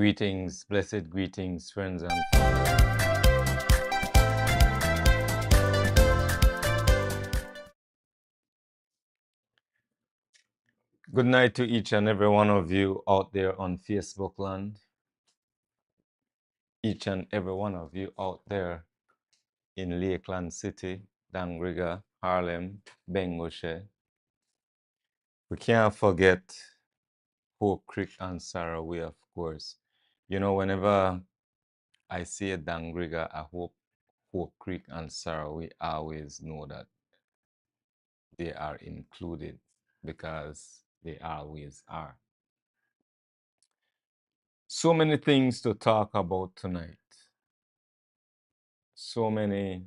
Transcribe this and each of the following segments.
Greetings, blessed greetings, friends and family. Good night to each and every one of you out there on Facebook land. Each and every one of you out there in Lakeland City, Dangriga, Harlem, Bengoshe. We can't forget Hope Creek and Saraway, of course. You know, whenever I say Dangriga, I hope Hope Creek and Saraway always know that they are included because they always are. So many things to talk about tonight. So many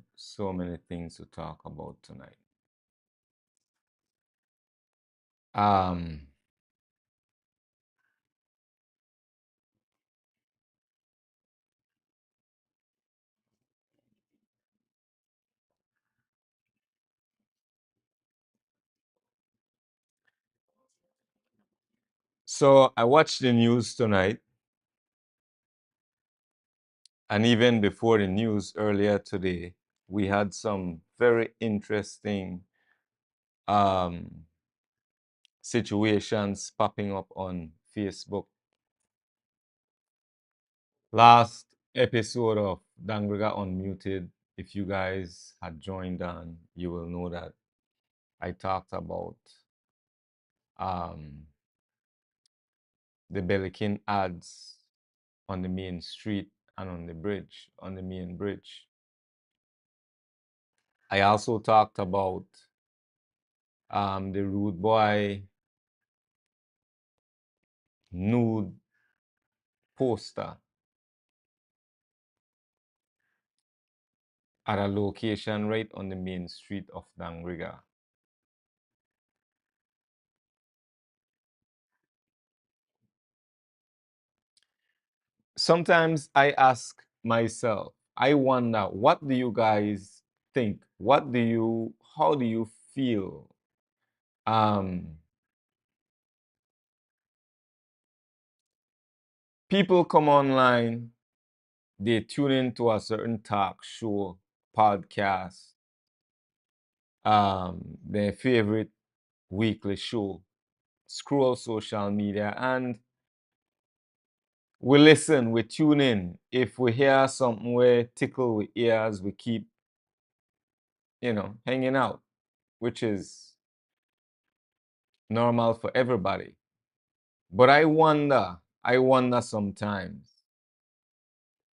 things to talk about tonight. Um, so I watched the news tonight, and even before the news earlier today, we had some very interesting situations popping up on Facebook. Last episode of Dangriga Unmuted, if you guys had joined on, you will know that I talked about the Belizean ads on the main street and on the bridge, on the main bridge. I also talked about the rude boy nude poster at a location right on the main street of Dangriga. Sometimes I ask myself, I wonder, what do you guys think? How do you feel? People come online, they tune into a certain talk show, podcast, their favorite weekly show, scroll social media, and we listen, we tune in. If we hear something we tickle with ears, we keep, hanging out, which is normal for everybody. But I wonder sometimes,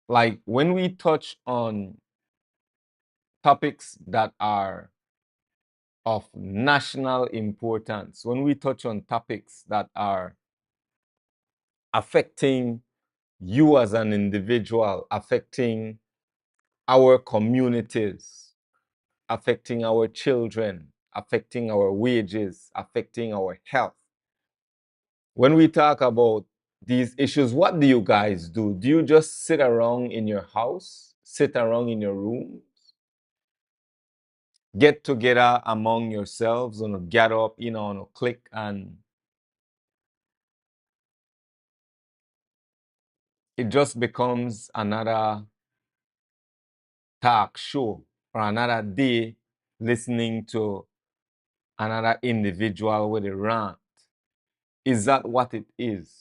like when we touch on topics that are of national importance, when we touch on topics that are affecting you as an individual, affecting our communities, affecting our children, affecting our wages, affecting our health. When we talk about these issues, what do you guys do? Do you just sit around in your house, sit around in your room, get together among yourselves, get up, click and it just becomes another talk show or another day listening to another individual with a rant? Is that what it is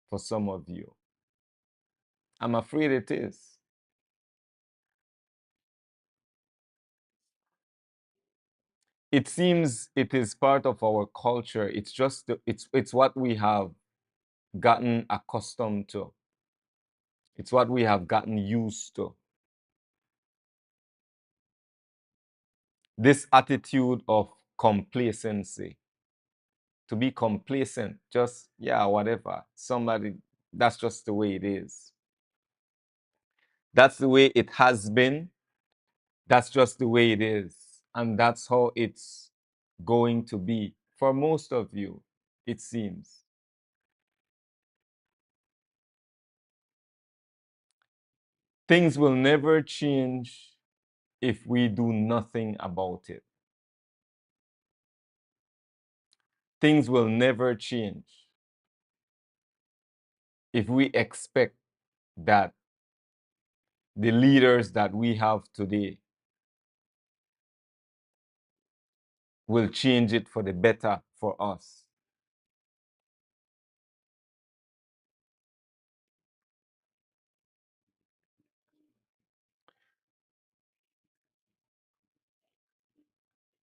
for some of you? I'm afraid it is. It seems it is part of our culture. It's just it's what we have gotten accustomed to. It's what we have gotten used to. This attitude of complacency. To be complacent, just yeah, whatever. Somebody, that's just the way it is. That's the way it has been. That's just the way it is. And that's how it's going to be for most of you, it seems. Things will never change if we do nothing about it. Things will never change. if we expect that the leaders that we have today will change it for the better for us.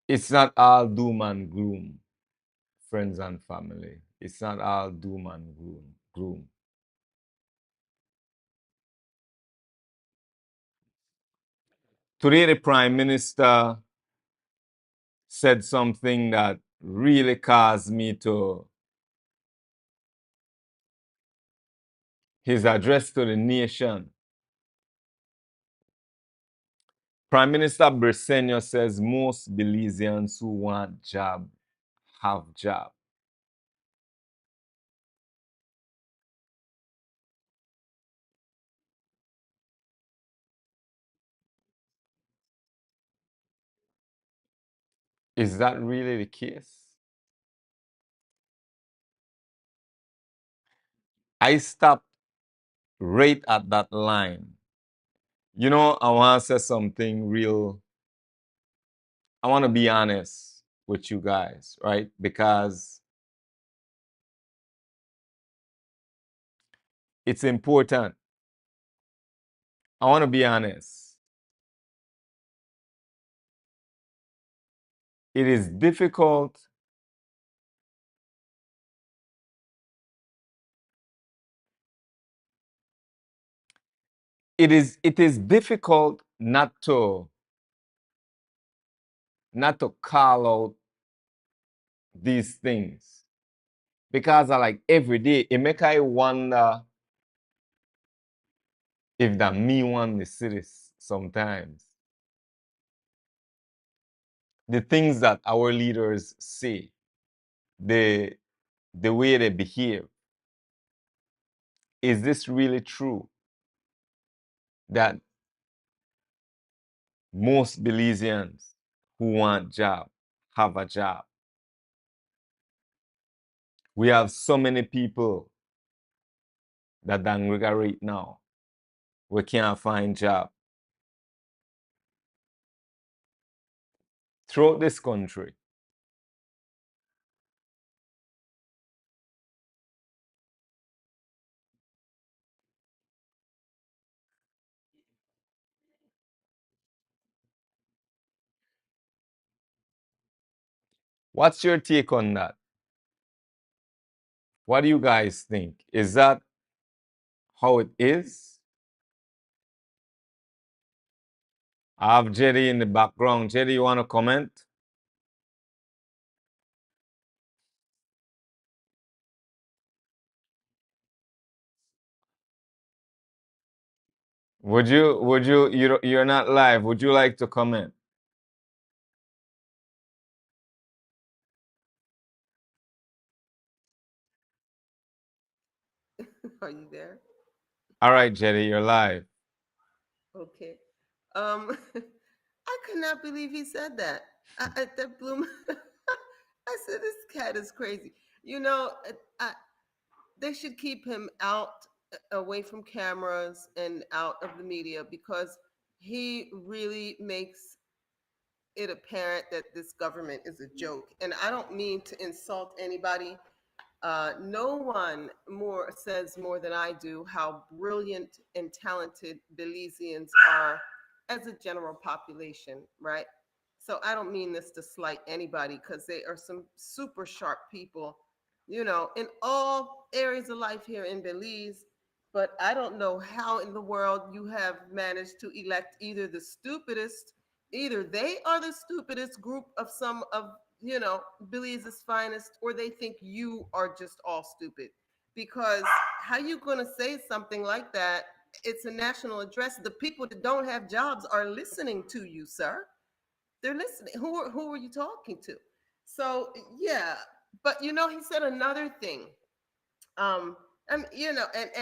It's not all doom and gloom, friends and family. It's not all doom and gloom. Today, the Prime Minister said something that really caused me to his address to the nation. Prime Minister Briceño says most Belizeans who want job have job. Is that really the case? I stopped right at that line. You know, I want to say something real. I want to be honest with you guys, right? Because it's important. I want to be honest. It is difficult. It is difficult not to call out these things because I like every day it make I wonder if that me want the cities sometimes. The things that our leaders say, the the way they behave, is this really true that most Belizeans who want job have a job? We have so many people that Dangriga right now we can't find job throughout this country. What's your take on that? What do you guys think? Is that how it is? I have Jerry in the background. Jerry, you want to comment? You're not live. Would you like to comment? Are you there? All right, Jerry, you're live. Okay. I could not believe he said that. That blew my. I said, "This cat is crazy." You know, they should keep him out, away from cameras and out of the media because he really makes it apparent that this government is a joke. And I don't mean to insult anybody. No one more says more than I do how brilliant and talented Belizeans are as a general population, right? So I don't mean this to slight anybody because they are some super sharp people, in all areas of life here in Belize. But I don't know how in the world you have managed to elect either they are the stupidest group of some of Belize's finest, or they think you are just all stupid. Because how you gonna say something like that? It's a national address. The people that don't have jobs are listening to you, sir. They're listening. Who are you talking to? So yeah, but he said another thing. And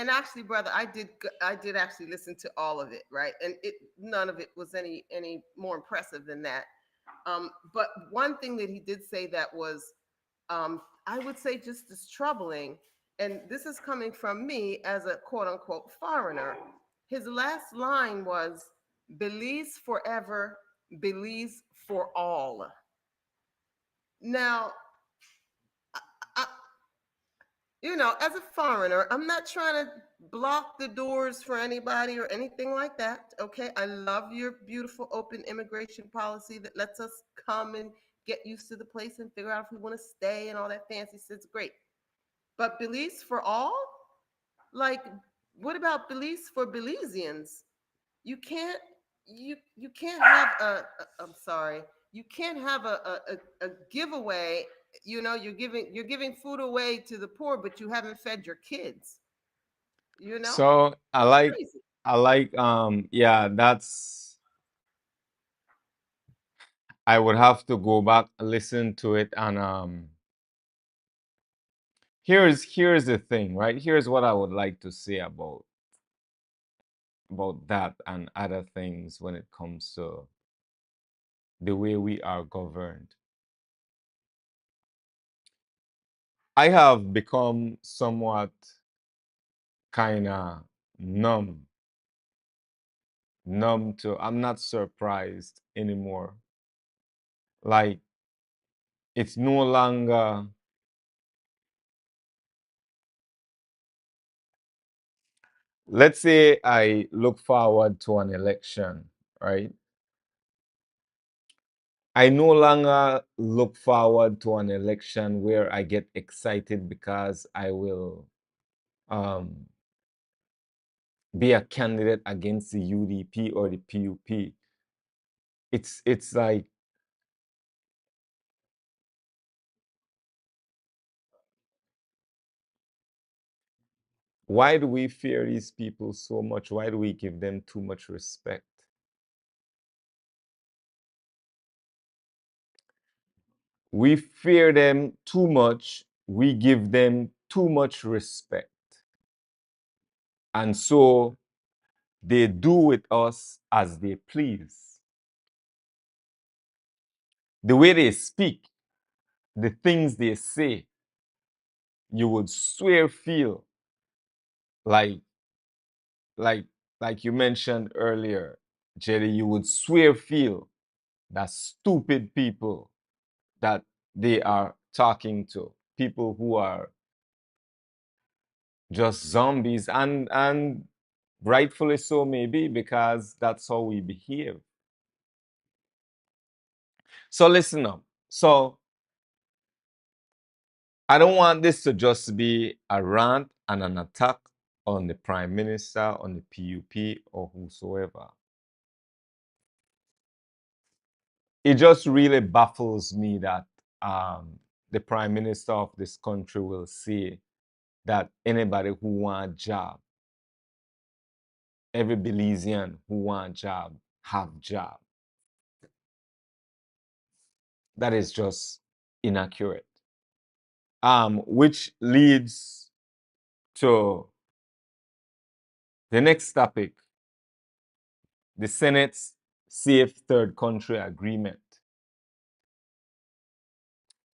actually, brother, I did actually listen to all of it, right? And none of it was any more impressive than that. But one thing that he did say that was, I would say, just as troubling and this is coming from me as a quote unquote foreigner. His last line was Belize forever, Belize for all. Now, I, as a foreigner, I'm not trying to block the doors for anybody or anything like that. Okay. I love your beautiful open immigration policy that lets us come and get used to the place and figure out if we want to stay and all that fancy stuff. It's great. But Belize for all? Like, what about Belize for Belizeans? You can't you can't have I'm sorry. You can't have a giveaway. You're giving food away to the poor, but you haven't fed your kids. You know, So it's crazy. yeah, that's I would have to go back, listen to it, and here's the thing, right? Here's what I would like to say about that and other things when it comes to the way we are governed. I have become somewhat kind of numb, numb to, I'm not surprised anymore. Like, it's no longer, let's say I look forward to an election, right? I no longer look forward to an election where I get excited because I will um, be a candidate against the UDP or the PUP. It's like, why do we fear these people so much? Why do we give them too much respect? We fear them too much. We give them too much respect. And so they do with us as they please. The way they speak, the things they say, you would swear feel like like like you mentioned earlier, Jerry, you would swear feel that stupid people that they are talking to, people who are just zombies, and rightfully so, maybe, because that's how we behave. So listen up. So I don't want this to just be a rant and an attack on the prime minister, on the PUP, or whosoever. It just really baffles me that the prime minister of this country will say that anybody who want a job, every Belizean who want a job, have job. That is just inaccurate. Which leads to the next topic, the Senate's Safe Third Country Agreement.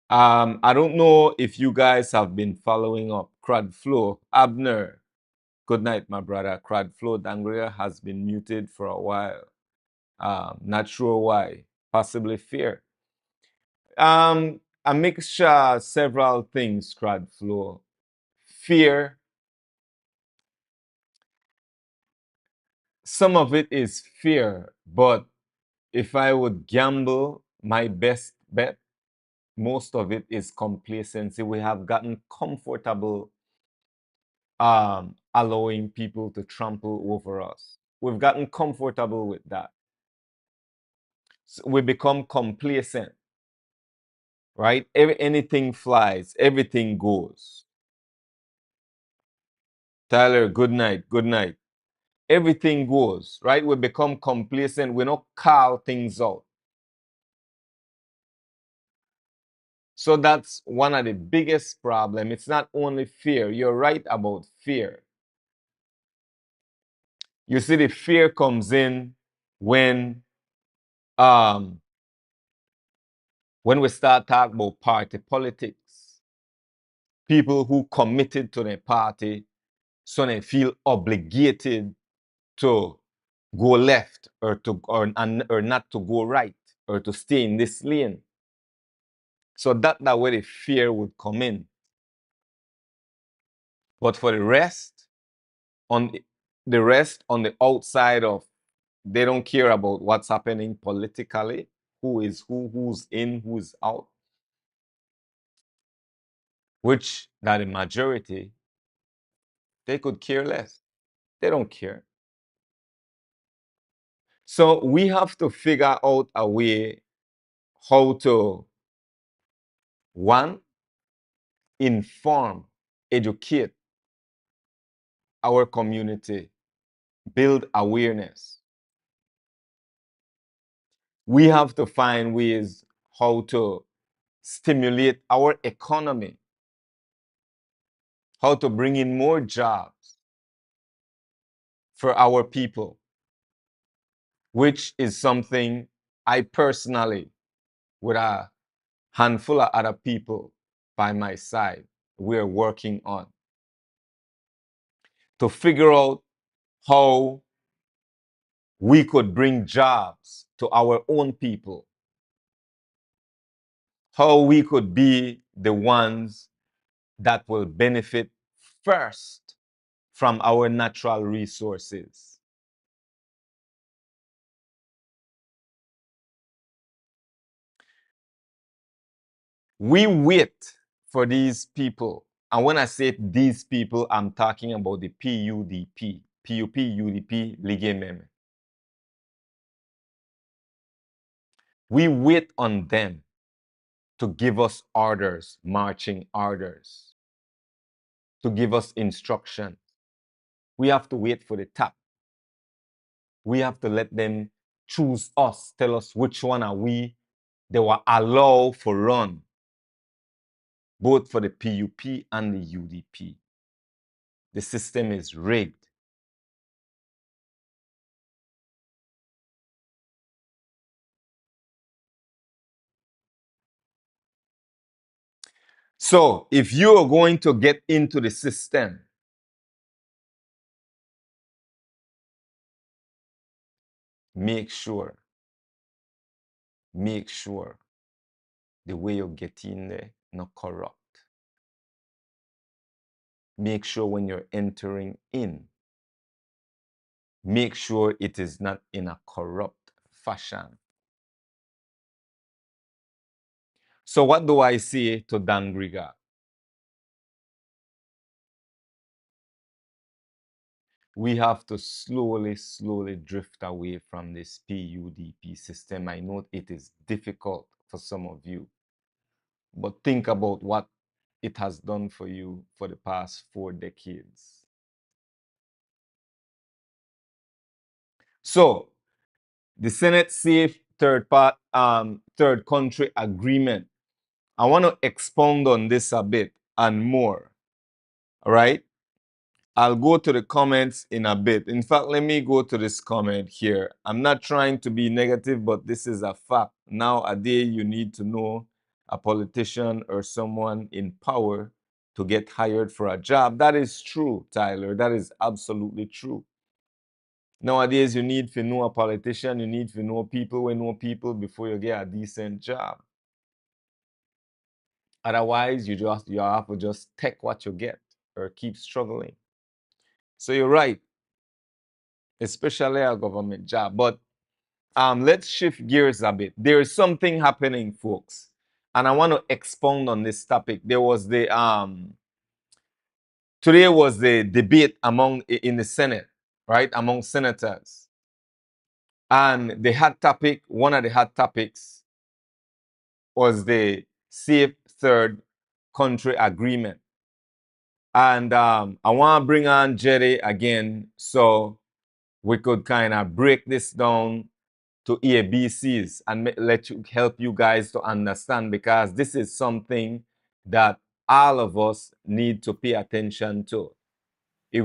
I don't know if you guys have been following up Crowd Flow. Abner, good night, my brother. Crowd Flow Dangriga has been muted for a while. Not sure why. Possibly fear. A mixture, several things, Crowd Flow. Fear. Some of it is fear, but if I would gamble, my best bet, most of it is complacency. We have gotten comfortable allowing people to trample over us. We've gotten comfortable with that. So we become complacent, right? Anything flies, everything goes. Tyler, good night, good night. Everything goes, right? We become complacent. We don't call things out. So that's one of the biggest problem. It's not only fear. You're right about fear. You see, the fear comes in when um when we start talking about party politics. people who committed to their party, so they feel obligated to go left or not to go right or to stay in this lane. So that where the fear would come in. But for the rest, on the outside of, they don't care about what's happening politically, who is who's in, who's out, which that the majority, they could care less. They don't care. So we have to figure out a way how to, one, inform, educate our community, build awareness. We have to find ways how to stimulate our economy, how to bring in more jobs for our people, which is something I personally, with a handful of other people by my side, we're working on to figure out how we could bring jobs to our own people, how we could be the ones that will benefit first from our natural resources. We wait for these people. And when I say these people, I'm talking about the PUDP, PUP, UDP, Ligue Meme. We wait on them to give us orders, marching orders, to give us instructions. We have to wait for the top. We have to let them choose us, tell us which one are we. They were allowed for run, both for the PUP and the UDP. The system is rigged. So if you are going to get into the system, make sure the way you get in there not corrupt. Make sure when you're entering in, make sure it is not in a corrupt fashion. So what do I say to Dangriga? We have to slowly drift away from this PUDP system. I know it is difficult for some of you, but think about what it has done for you for the past 4 decades. So the Senate Safe Third Country Agreement. I want to expound on this a bit and more. All right. I'll go to the comments in a bit. In fact, let me go to this comment here. I'm not trying to be negative, but this is a fact. Nowadays, you need to know a politician or someone in power to get hired for a job. That is true, Tyler. That is absolutely true. Nowadays, you need to know a politician. You need to know people who know people before you get a decent job. Otherwise, you have to just take what you get or keep struggling. So you're right, especially a government job. But let's shift gears a bit. There is something happening, folks, and I want to expound on this topic. There was the today was the debate in the Senate, right, among senators, and the hot topic, one of the hot topics, was the Safe Third Country Agreement. And I want to bring on Jerry again so we could kind of break this down to ABCs and help you guys to understand, because this is something that all of us need to pay attention to. It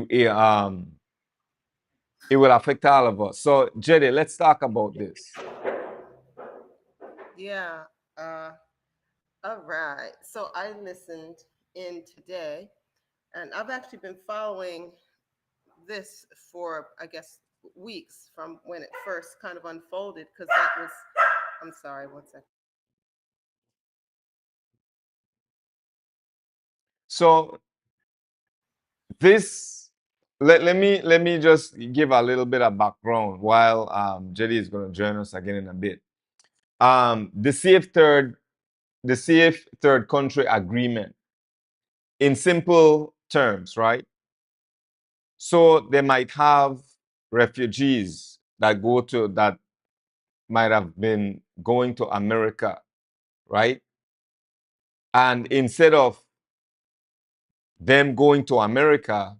will affect all of us. So, Jerry, let's talk about this. Yeah. Uh, all right. So I listened in today, and I've actually been following this for, I guess, weeks from when it first kind of unfolded, because that was, I'm sorry, one second. So this, let me just give a little bit of background while Jetty is going to join us again in a bit. The safe third country agreement, in simple terms, right? So they might have refugees that might have been going to America, right? And instead of them going to America,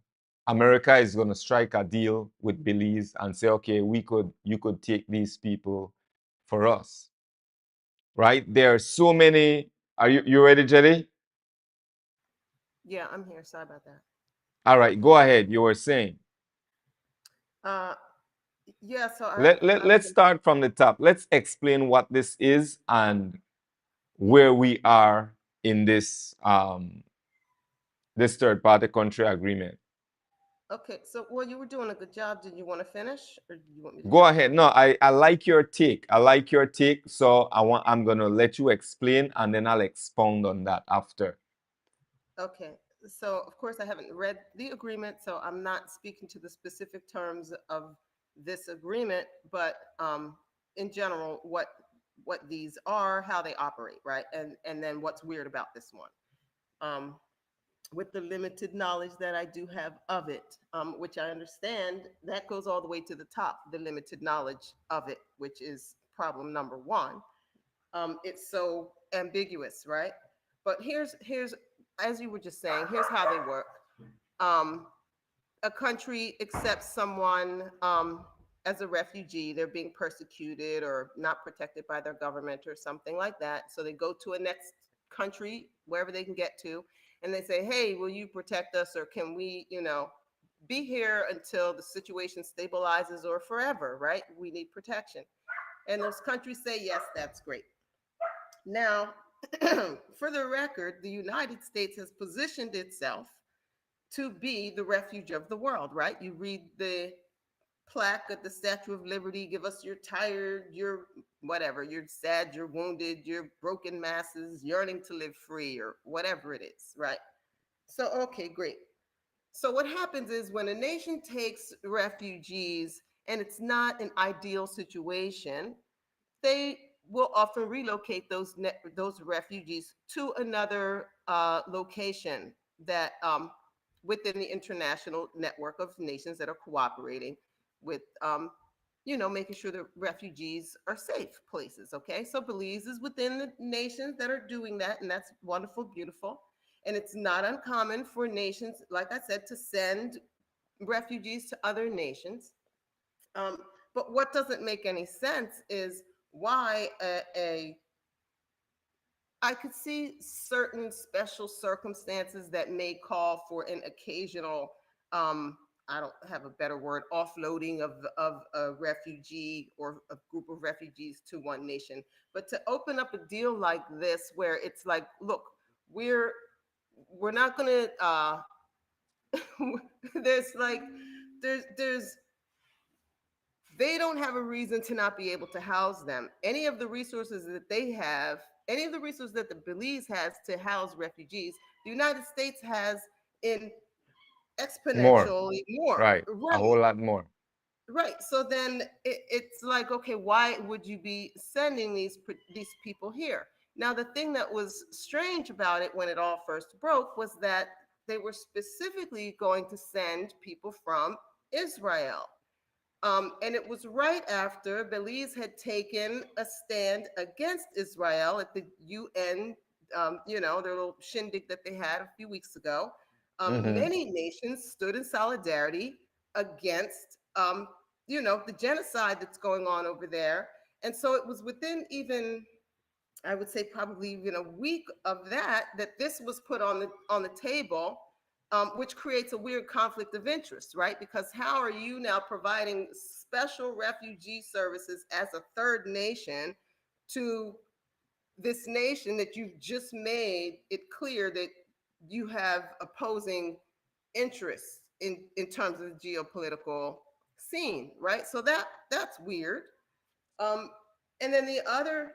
America is going to strike a deal with Belize and say, okay, you could take these people for us, right? There are so many. Are you ready, Jetty? Yeah, I'm here. Sorry about that. All right, go ahead. You were saying. Uh, yeah, so I was Let's start from the top. Let's explain what this is and where we are in this third party country agreement. okay. So, well, you were doing a good job. Did you want to finish, or do you want me to Go jump ahead. in? No, I like your take. I like your take. So I'm gonna let you explain and then I'll expound on that after. Okay. So, of course, I haven't read the agreement, so I'm not speaking to the specific terms of this agreement, but in general, what these are, how they operate, right, and then what's weird about this one. Um, with the limited knowledge that I do have of it, which I understand that goes all the way to the top, the limited knowledge of it, which is problem number one. It's so ambiguous, right? But here's as you were just saying, here's how they work. Um, a country accepts someone as a refugee, they're being persecuted or not protected by their government or something like that. So they go to a next country, wherever they can get to, and they say, hey, will you protect us, or can we, be here until the situation stabilizes or forever, right? We need protection. And those countries say, yes, that's great. Now, for the record, the United States has positioned itself to be the refuge of the world, right? You read the plaque at the Statue of Liberty, give us your tired, your whatever, you're sad, you're wounded, you're broken masses, yearning to live free, or whatever it is, right? So, okay, great. So, what happens is when a nation takes refugees and it's not an ideal situation, they will often relocate those refugees to another location that within the international network of nations that are cooperating with making sure that refugees are safe places. Okay, so Belize is within the nations that are doing that, and that's wonderful, beautiful. And it's not uncommon for nations, like I said, to send refugees to other nations. um, but what doesn't make any sense is why I could see certain special circumstances that may call for an occasional, um, I don't have a better word, offloading of a refugee or a group of refugees to one nation. But to open up a deal like this, where it's like, look, we're we're not gonna. There's like, there's they don't have a reason to not be able to house them. Any of the resources that they have, any of the resources that the Belize has to house refugees, the United States has in More, exponentially more. right? A Right, whole lot more. right. So then it's like, okay, why would you be sending these people here? Now, the thing that was strange about it when it all first broke was that they were specifically going to send people from Israel. And it was right after Belize had taken a stand against Israel at the UN, their little shindig that they had a few weeks ago. Mm-hmm. Many nations stood in solidarity against, the genocide that's going on over there. And so it was within even, I would say probably even a week of that this was put on the table, which creates a weird conflict of interest, right? Because how are you now providing special refugee services as a third nation to this nation that you've just made it clear that you have opposing interests in terms of the geopolitical scene, right? So that's weird. Um, and then the other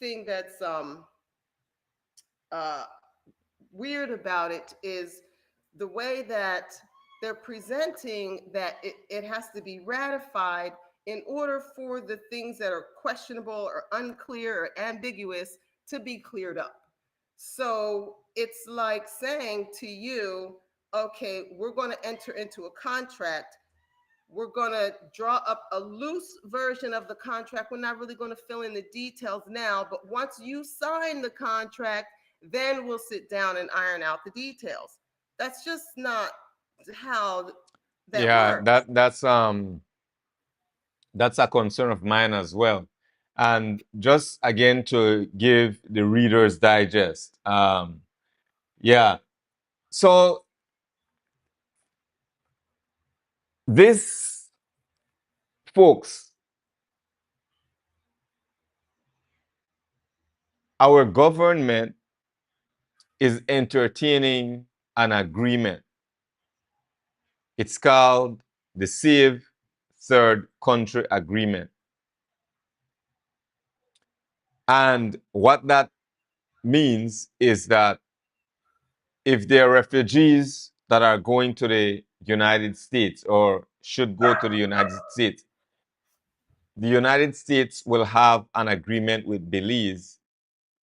thing that's uh, weird about it is the way that they're presenting that it has to be ratified in order for the things that are questionable or unclear or ambiguous to be cleared up. So it's like saying to you, okay, we're going to enter into a contract. We're going to draw up a loose version of the contract. We're not really going to fill in the details now, but once you sign the contract, then we'll sit down and iron out the details. That's just not how that Yeah, works. that's a concern of mine as well. And just again to give the Reader's Digest. Yeah. So this folks, our government is entertaining an agreement. It's called the Safe Third Country Agreement. And what that means is that if there are refugees that are going to the United States or should go to the United States will have an agreement with Belize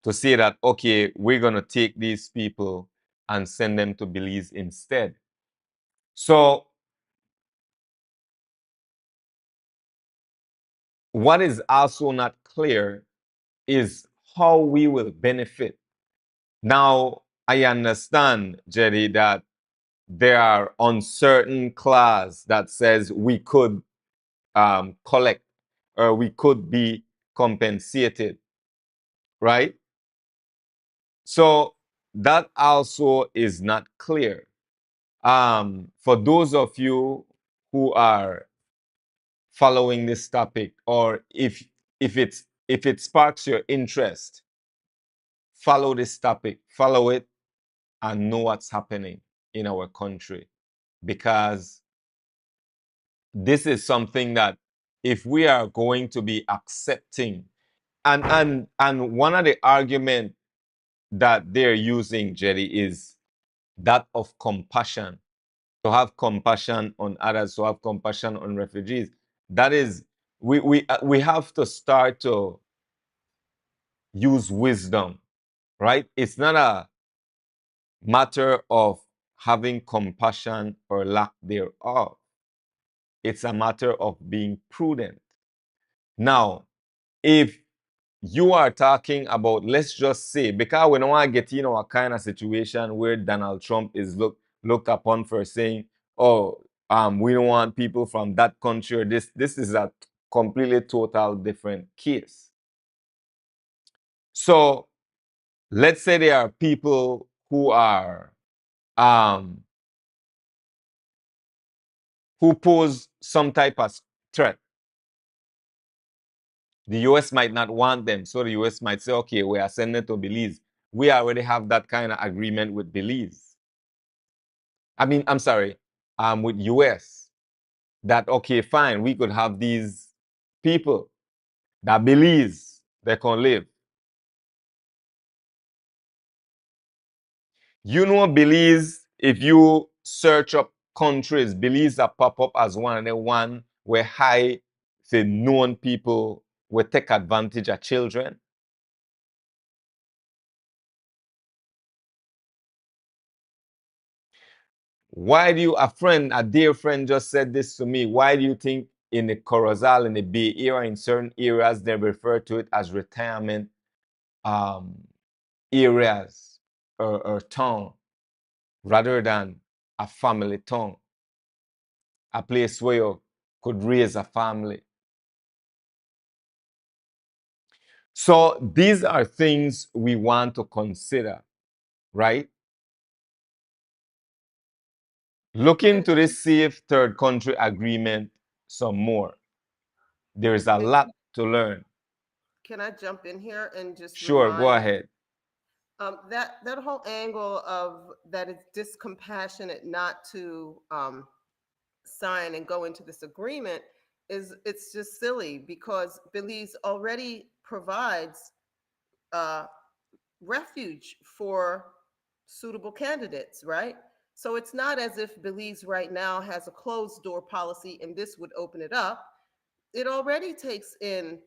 to say that, okay, we're going to take these people and send them to Belize instead. So, what is also not clear is how we will benefit. Now, I understand, Jerry, that there are uncertain clause that says we could collect or we could be compensated, right? So that also is not clear. For those of you who are following this topic, or if it sparks your interest, follow this topic, follow it, and know what's happening in our country, because this is something that if we are going to be accepting, and one of the argument that they're using, Jerry, is that of compassion, to have compassion on others, to have compassion on refugees. That is, we have to start to use wisdom, right? It's not a matter of having compassion or lack thereof. It's a matter of being prudent. Now, if you are talking about, let's just say, because we don't want to get in a kind of situation where Donald Trump is looked upon for saying, oh, we don't want people from that country or this. This is a completely total different case. So let's say there are people who are who pose some type of threat. The US might not want them. So the US might say, okay, we are sending to Belize. We already have that kind of agreement with Belize. I'm sorry, with US. That, okay, fine, we could have these people that Belize they can live. You know, Belize, if you search up countries, Belize that pop up as one, and the one where high, say, known people will take advantage of children. Why do you, a dear friend just said this to me, why do you think in the Corozal, in the Bay Area, in certain areas, they refer to it as retirement areas or town rather than a family town, a place where you could raise a family? So these are things we want to consider, right? Look And into this Safe Third Country Agreement some more. There's a and lot to learn. can I jump in here and just Sure, go remind ahead. That whole angle of that it's discompassionate not to sign and go into this agreement is it's just silly because Belize already provides uh, refuge for suitable candidates, right? So it's not as if Belize right now has a closed door policy and this would open it up. It already takes in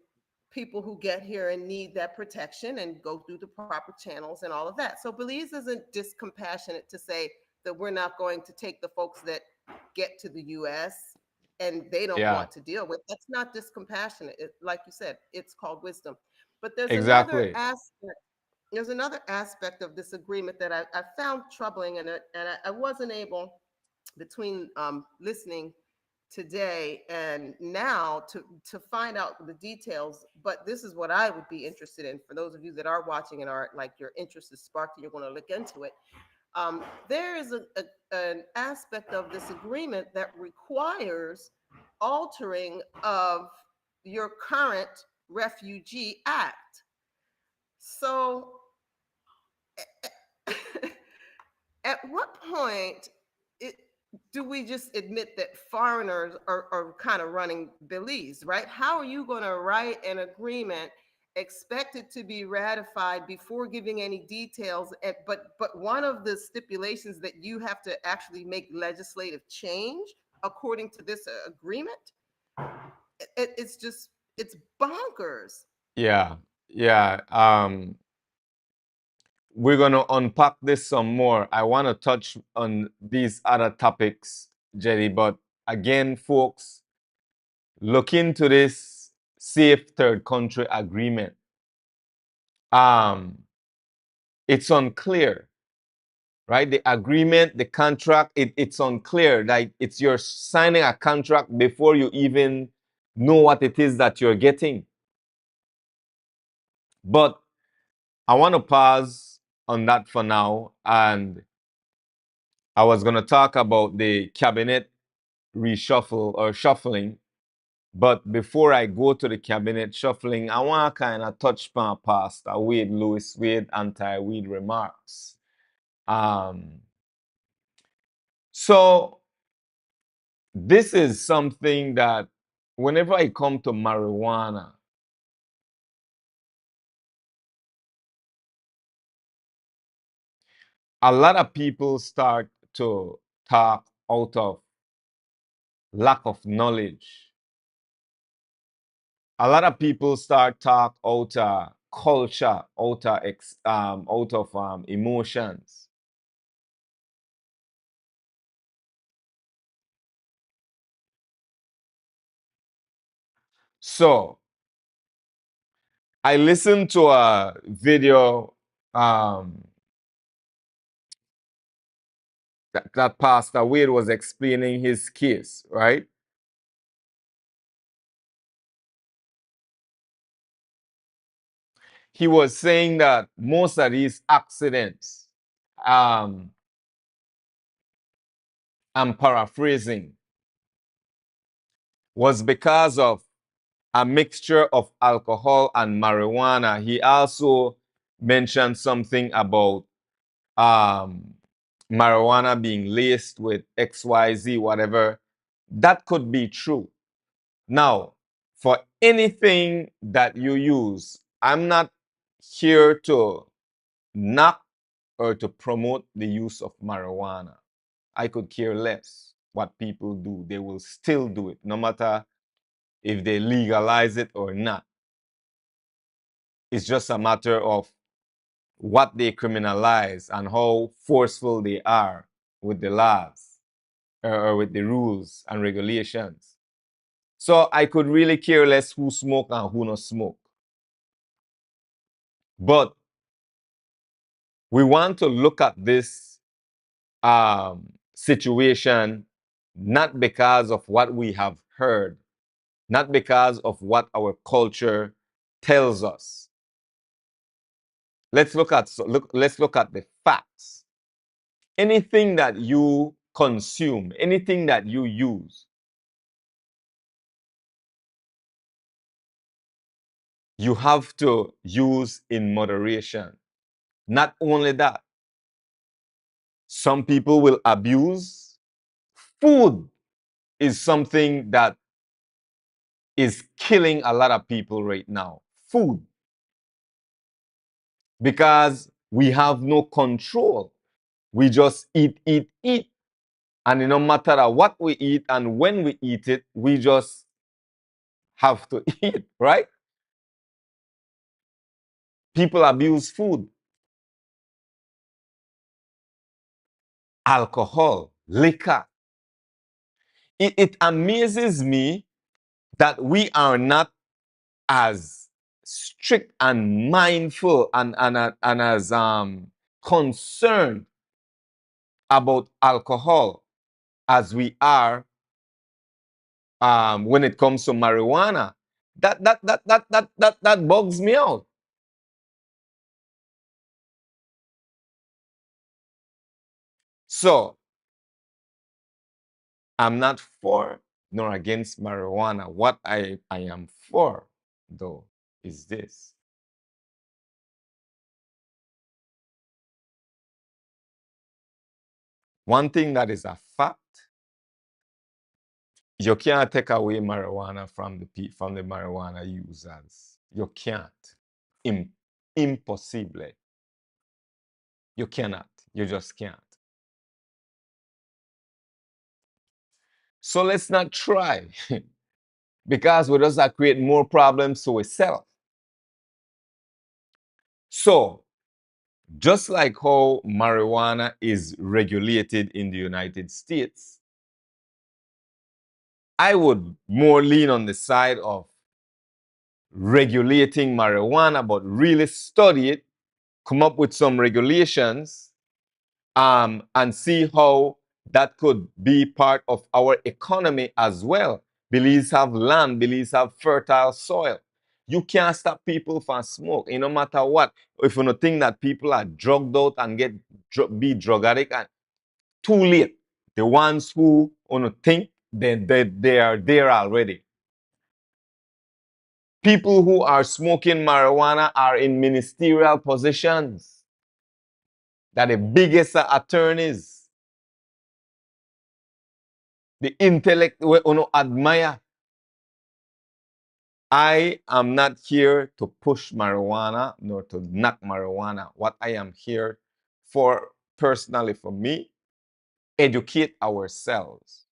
people who get here and need that protection and go through the proper channels and all of that. So Belize isn't discompassionate to say that we're not going to take the folks that get to the US and they don't Yeah, want to deal with. That's not discompassionate. Like you said, it's called wisdom. But there's another exactly. aspect. There's another aspect of this agreement that I found troubling, and I wasn't able between listening today and now to find out the details. But this is what I would be interested in for those of you that are watching and are like your interest is sparked and you're going to look into it. There is an aspect of this agreement that requires altering of your current refugee act. So at what point it, do we just admit that foreigners are kind of running Belize, right? How are you going to write an agreement, expect it to be ratified before giving any details? But one of the stipulations that you have to actually make legislative change according to this agreement, it's just it's bonkers. Yeah, yeah. We're gonna unpack this some more. I want to touch on these other topics, Jelly, but again, folks, look into this safe third country agreement. Um, it's unclear, right? The agreement, the contract, it's unclear. Like it's you're signing a contract before you even know what it is that you're getting. But I want to pause on that for now. And I was going to talk about the cabinet reshuffle or shuffling. But before I go to the cabinet shuffling, I want to kind of touch upon Pastor Wade Lewis Wade anti-weed remarks. Um, so this is something that whenever I come to marijuana, a lot of people start to talk out of lack of knowledge. A lot of people start talk out of culture, out of emotions. So I listened to a video that Pastor Wade was explaining his case, right? He was saying that most of these accidents, um, I'm paraphrasing, was because of a mixture of alcohol and marijuana. He also mentioned something about um, marijuana being laced with XYZ, whatever. That could be true. Now, for anything that you use, I'm not here to knock or to promote the use of marijuana. I could care less what people do. They will still do it, no matter if they legalize it or not. It's just a matter of what they criminalize and how forceful they are with the laws or with the rules and regulations. So I could really care less who smoke and who not smoke. But we want to look at this situation not because of what we have heard, not because of what our culture tells us. Let's look at the facts. Anything that you consume, anything that you use, you have to use in moderation. Not only that, some people will abuse. Food is something that is killing a lot of people right now. Food. Because we have no control. We just eat, eat, eat. And no matter what we eat and when we eat it, we just have to eat, right? People abuse food, alcohol, liquor. It amazes me that we are not as strict and mindful and as concerned about alcohol as we are when it comes to marijuana. That bugs me out. So I'm not for nor against marijuana. What I am for, though, is this. One thing that is a fact, you can't take away marijuana from the marijuana users. You can't. Impossible. You cannot. You just can't. So let's not try because we just create more problems to ourselves. So just like how marijuana is regulated in the United States, I would more lean on the side of regulating marijuana, but really study it, come up with some regulations, and see how that could be part of our economy as well. Belize have land, Belize have fertile soil. You can't stop people from smoke, no matter what. If you don't think that people are drugged out and be drug addict, and too late. The ones who think they are there already. People who are smoking marijuana are in ministerial positions. They're the biggest attorneys. The intellect we admire. I am not here to push marijuana nor to knock marijuana. What I am here for, personally for me, educate ourselves.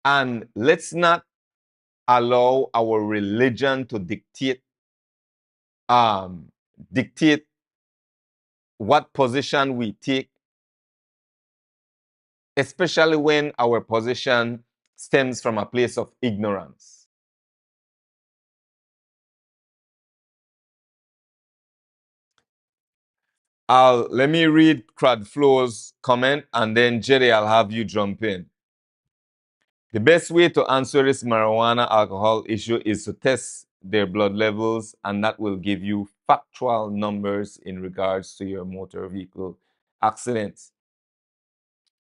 And let's not allow our religion to dictate what position we take, especially when our position stems from a place of ignorance. Let me read Cradflow's comment, and then Jerry, I'll have you jump in. The best way to answer this marijuana alcohol issue is to test their blood levels, and that will give you factual numbers in regards to your motor vehicle accidents.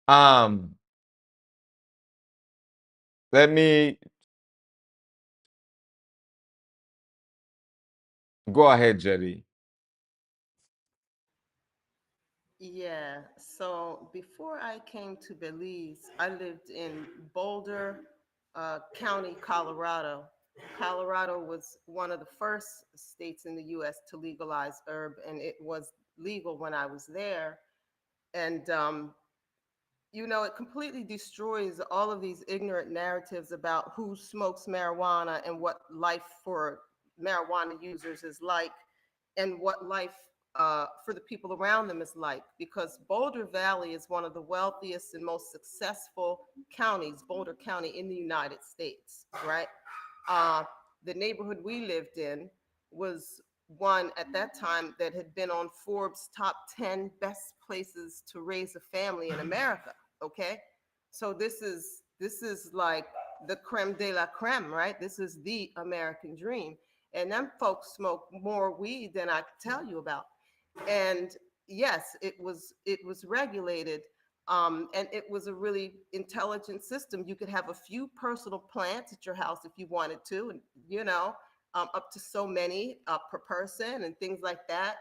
Let me go ahead, Jerry. Yeah, so before I came to Belize, I lived in Boulder County, Colorado. Colorado was one of the first states in the US to legalize herb, and it was legal when I was there. And it completely destroys all of these ignorant narratives about who smokes marijuana and what life for marijuana users is like, and what life for the people around them is like. Because Boulder Valley is one of the wealthiest and most successful counties, Boulder County, in the United States, right? Uh, the neighborhood we lived in was one at that time that had been on Forbes' top 10 best places to raise a family in America. Okay, so this is like the creme de la creme, right? This is the American dream, and them folks smoke more weed than I could tell you about. And yes, it was regulated, and it was a really intelligent system. You could have a few personal plants at your house if you wanted to, and up to so many per person and things like that.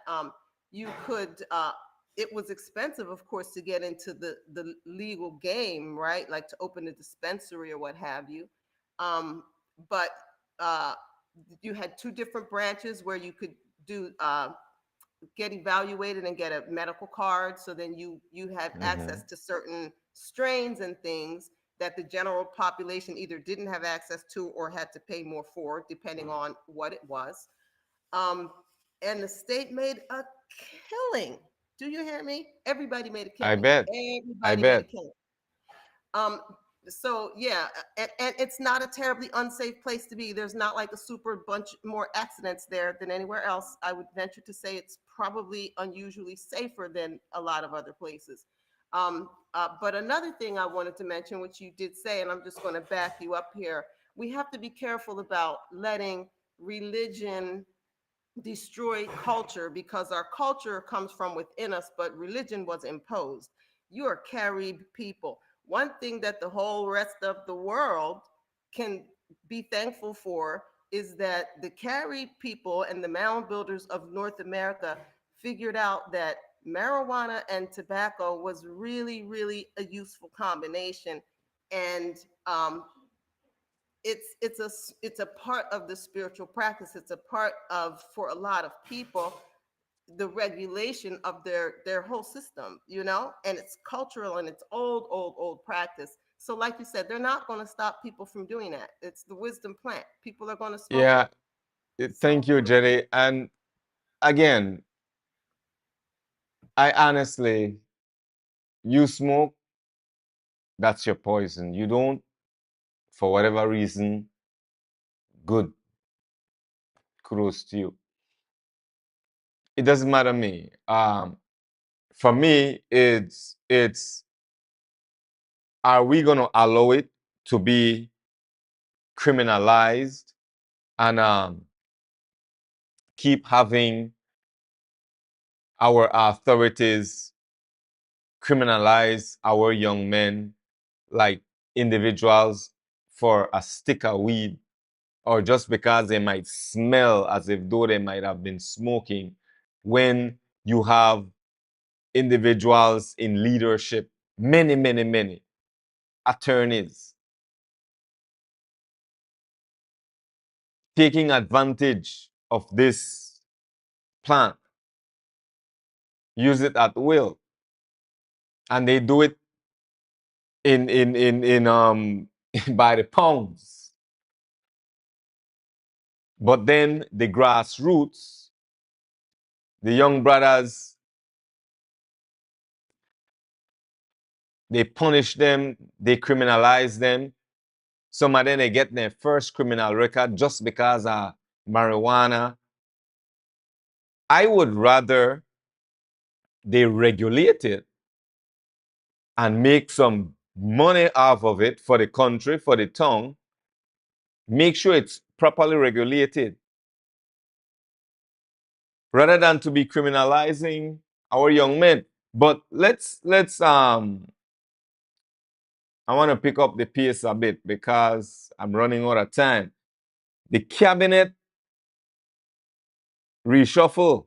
you could it was expensive, of course, to get into the legal game, right? Like to open a dispensary or what have you. But uh, you had two different branches where you could do get evaluated and get a medical card. So then you had Mm-hmm. access to certain strains and things that the general population either didn't have access to or had to pay more for, depending on what it was. Um, and the state made a killing. Do you hear me? Everybody made a I killing. bet. I Everybody made a bet. killing. Um, so yeah, and it's not a terribly unsafe place to be. There's not like a super bunch more accidents there than anywhere else. I would venture to say it's probably unusually safer than a lot of other places. But another thing I wanted to mention, which you did say, and I'm just going to back you up here, we have to be careful about letting religion destroy culture, because our culture comes from within us, but religion was imposed. You are carried people. One thing that the whole rest of the world can be thankful for is that the carried people and the mound builders of North America figured out that marijuana and tobacco was really, really a useful combination. And it's a part of the spiritual practice. It's a part of, for a lot of people, the regulation of their whole system, and it's cultural and it's old practice. So like you said, they're not going to stop people from doing that. It's the wisdom plant. People are going to smoke it. Yeah. So Thank you, Jerry. And again, I honestly, you smoke, that's your poison. You don't, for whatever reason, good, kudos to you. It doesn't matter me. For me, it's are we gonna allow it to be criminalized and keep having our authorities criminalize our young men like individuals for a stick of weed, or just because they might smell as if though they might have been smoking, when you have individuals in leadership, many attorneys taking advantage of this plant, use it at will, and they do it in by the pounds. But then the grassroots, the young brothers, they punish them, they criminalize them. Some of them they get their first criminal record just because of marijuana. I would rather they regulate it and make some money off of it for the country, for the town. Make sure it's properly regulated rather than to be criminalizing our young men. But let's I want to pick up the pace a bit because I'm running out of time. The cabinet reshuffle,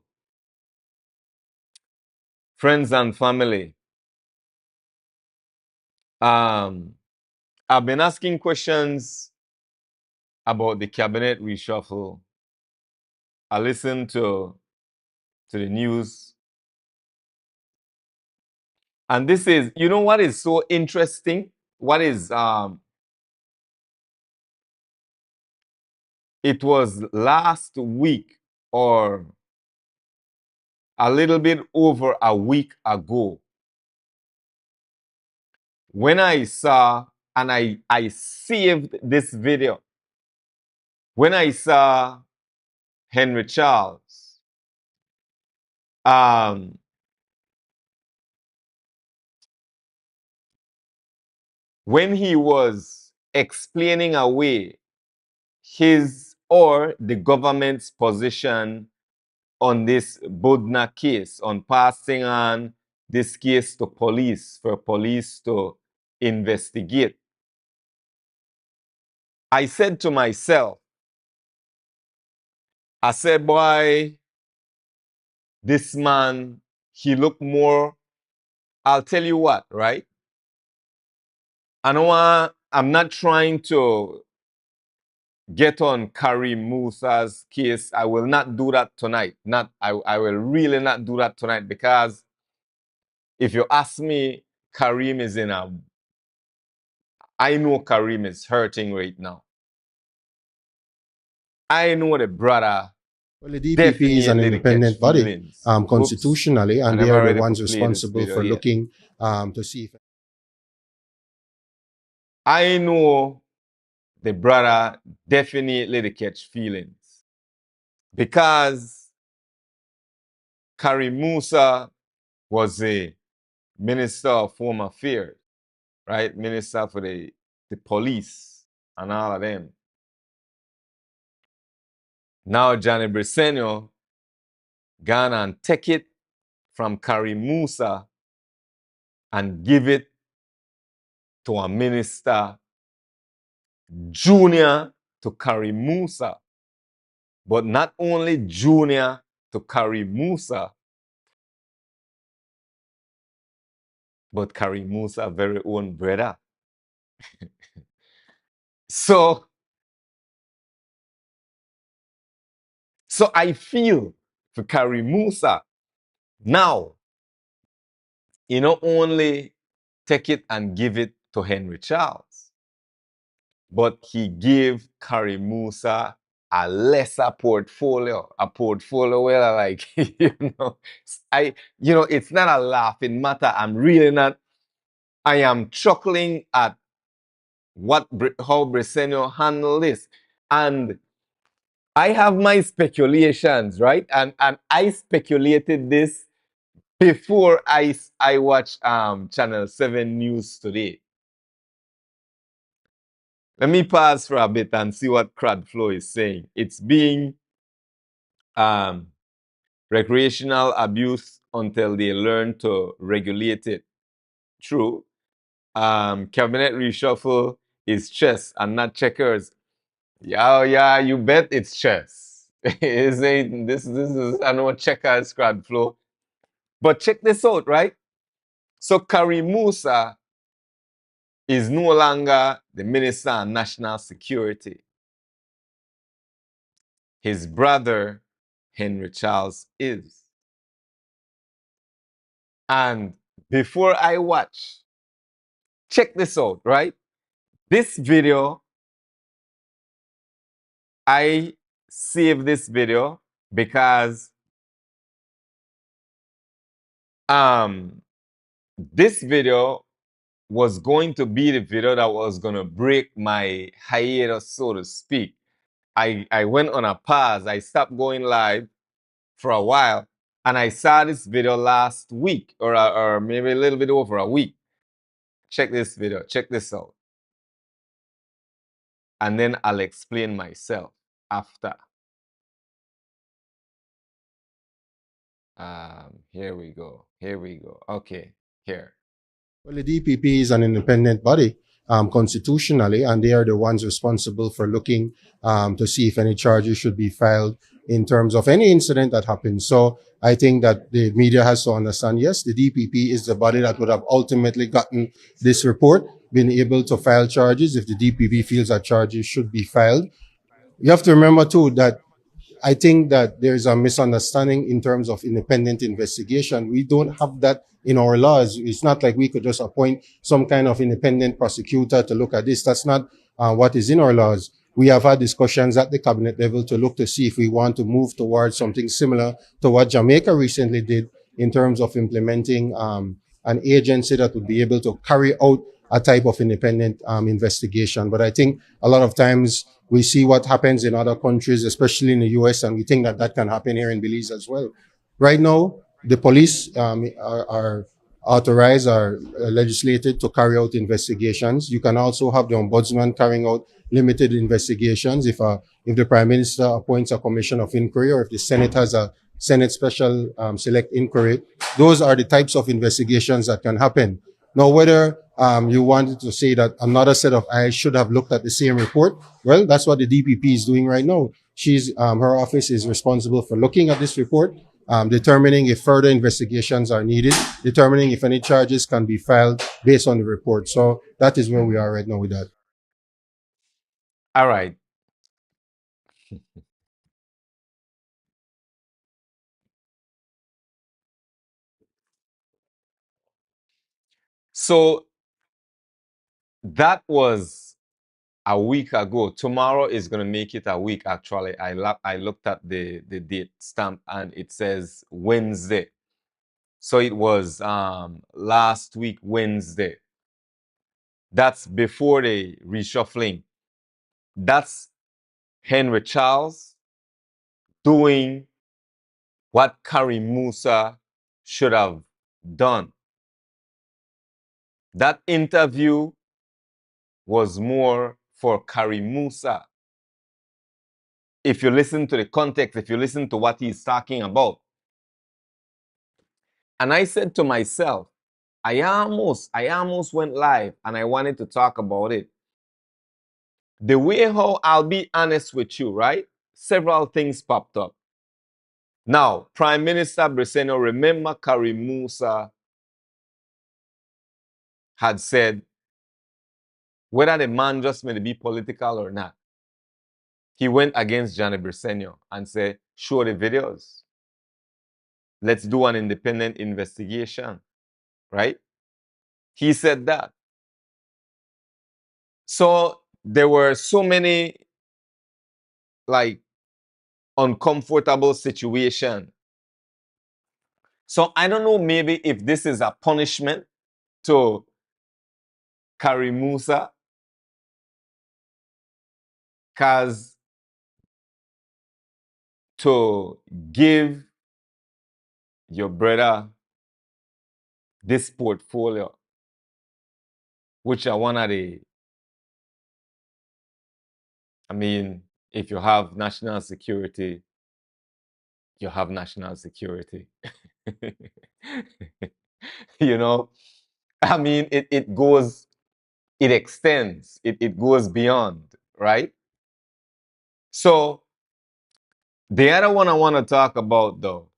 friends and family. I've been asking questions about the cabinet reshuffle. I listened to the news. And this is, you know what is so interesting? What is it was last week or a little bit over a week ago when I saw, and I saved this video, when I saw Henry Charles um, when he was explaining away his or the government's position on this Budna case, on passing on this case to police for police to investigate. I said to myself, I said, boy, this man, he looked more, I'll tell you what, right? I'm not trying to get on Karim Musa's case. I will not do that tonight. I will really not do that tonight, because if you ask me, Karim is I know Karim is hurting right now. I know the brother Well, the DPP is an definitely independent body constitutionally, and they are the ones responsible for looking to see if... I know the brother definitely catch feelings, because Karim Musa was a minister of Home Affairs, right? Minister for the police and all of them. Now Johnny Briceño gone and take it from Karim Musa and give it to a minister junior to Karim Musa. But not only junior to Karim Musa, but Karim Musa's very own brother. So I feel for Karim Musa. Now, he not only take it and give it to Henry Charles, but he gave Karim Musa a lesser portfolio, a portfolio where like, it's not a laughing matter. I'm really not. I am chuckling at how Briceño handled this. And I have my speculations, right? And I speculated this before I watched Channel 7 News today. Let me pause for a bit and see what Cradflow is saying. It's being recreational abuse until they learn to regulate it. True. Cabinet reshuffle is chess and not checkers. Yeah, you bet it's chess. This is I know checkers, Cradflow. But check this out, right? So Karim Musa is no longer the Minister of National Security. His brother, Henry Charles, is. And before I watch, check this out, right? This video, I saved this video because this video was going to be the video that was going to break my hiatus, so to speak. I went on a pause. I stopped going live for a while, and I saw this video last week, or maybe a little bit over a week. Check this video. Check this out. And then I'll explain myself after. Here we go. Here we go. Okay, here. Well, the DPP is an independent body constitutionally, and they are the ones responsible for looking to see if any charges should be filed in terms of any incident that happens. So I think that the media has to understand, yes, the DPP is the body that would have ultimately gotten this report, been able to file charges if the DPP feels that charges should be filed. You have to remember too that I think that there's a misunderstanding in terms of independent investigation. We don't have that in our laws. It's not like we could just appoint some kind of independent prosecutor to look at this. That's not what is in our laws. We have had discussions at the cabinet level to look to see if we want to move towards something similar to what Jamaica recently did in terms of implementing an agency that would be able to carry out a type of independent investigation. But I think a lot of times we see what happens in other countries, especially in the US, and we think that that can happen here in Belize as well. Right now, the police are authorized or legislated to carry out investigations. You can also have the ombudsman carrying out limited investigations if the Prime Minister appoints a commission of inquiry, or if the Senate has a Senate special select inquiry. Those are the types of investigations that can happen. Now, whether you wanted to say that another set of eyes should have looked at the same report, well, that's what the DPP is doing right now. Her office is responsible for looking at this report, determining if further investigations are needed, determining if any charges can be filed based on the report. So that is where we are right now with that. All right. So that was a week ago. Tomorrow is going to make it a week, actually. I looked at the date stamp and it says Wednesday. So it was last week, Wednesday. That's before the reshuffling. That's Henry Charles doing what Karim Musa should have done. That interview was more for Karim Musa. If you listen to the context, if you listen to what he's talking about. And I said to myself, I almost went live and I wanted to talk about it. The way how, I'll be honest with you, right? Several things popped up. Now, Prime Minister Briceño, remember Karim Musa had said, whether the man just may be political or not, he went against Johnny Briceño and said, show the videos. Let's do an independent investigation, right? He said that. So there were so many like uncomfortable situations. So I don't know maybe if this is a punishment to Karim Musa, because to give your brother this portfolio, which are one of the, I mean, if you have national security, you have national security. You know, I mean, it goes, it extends, it goes beyond, right? So the other one I want to talk about though,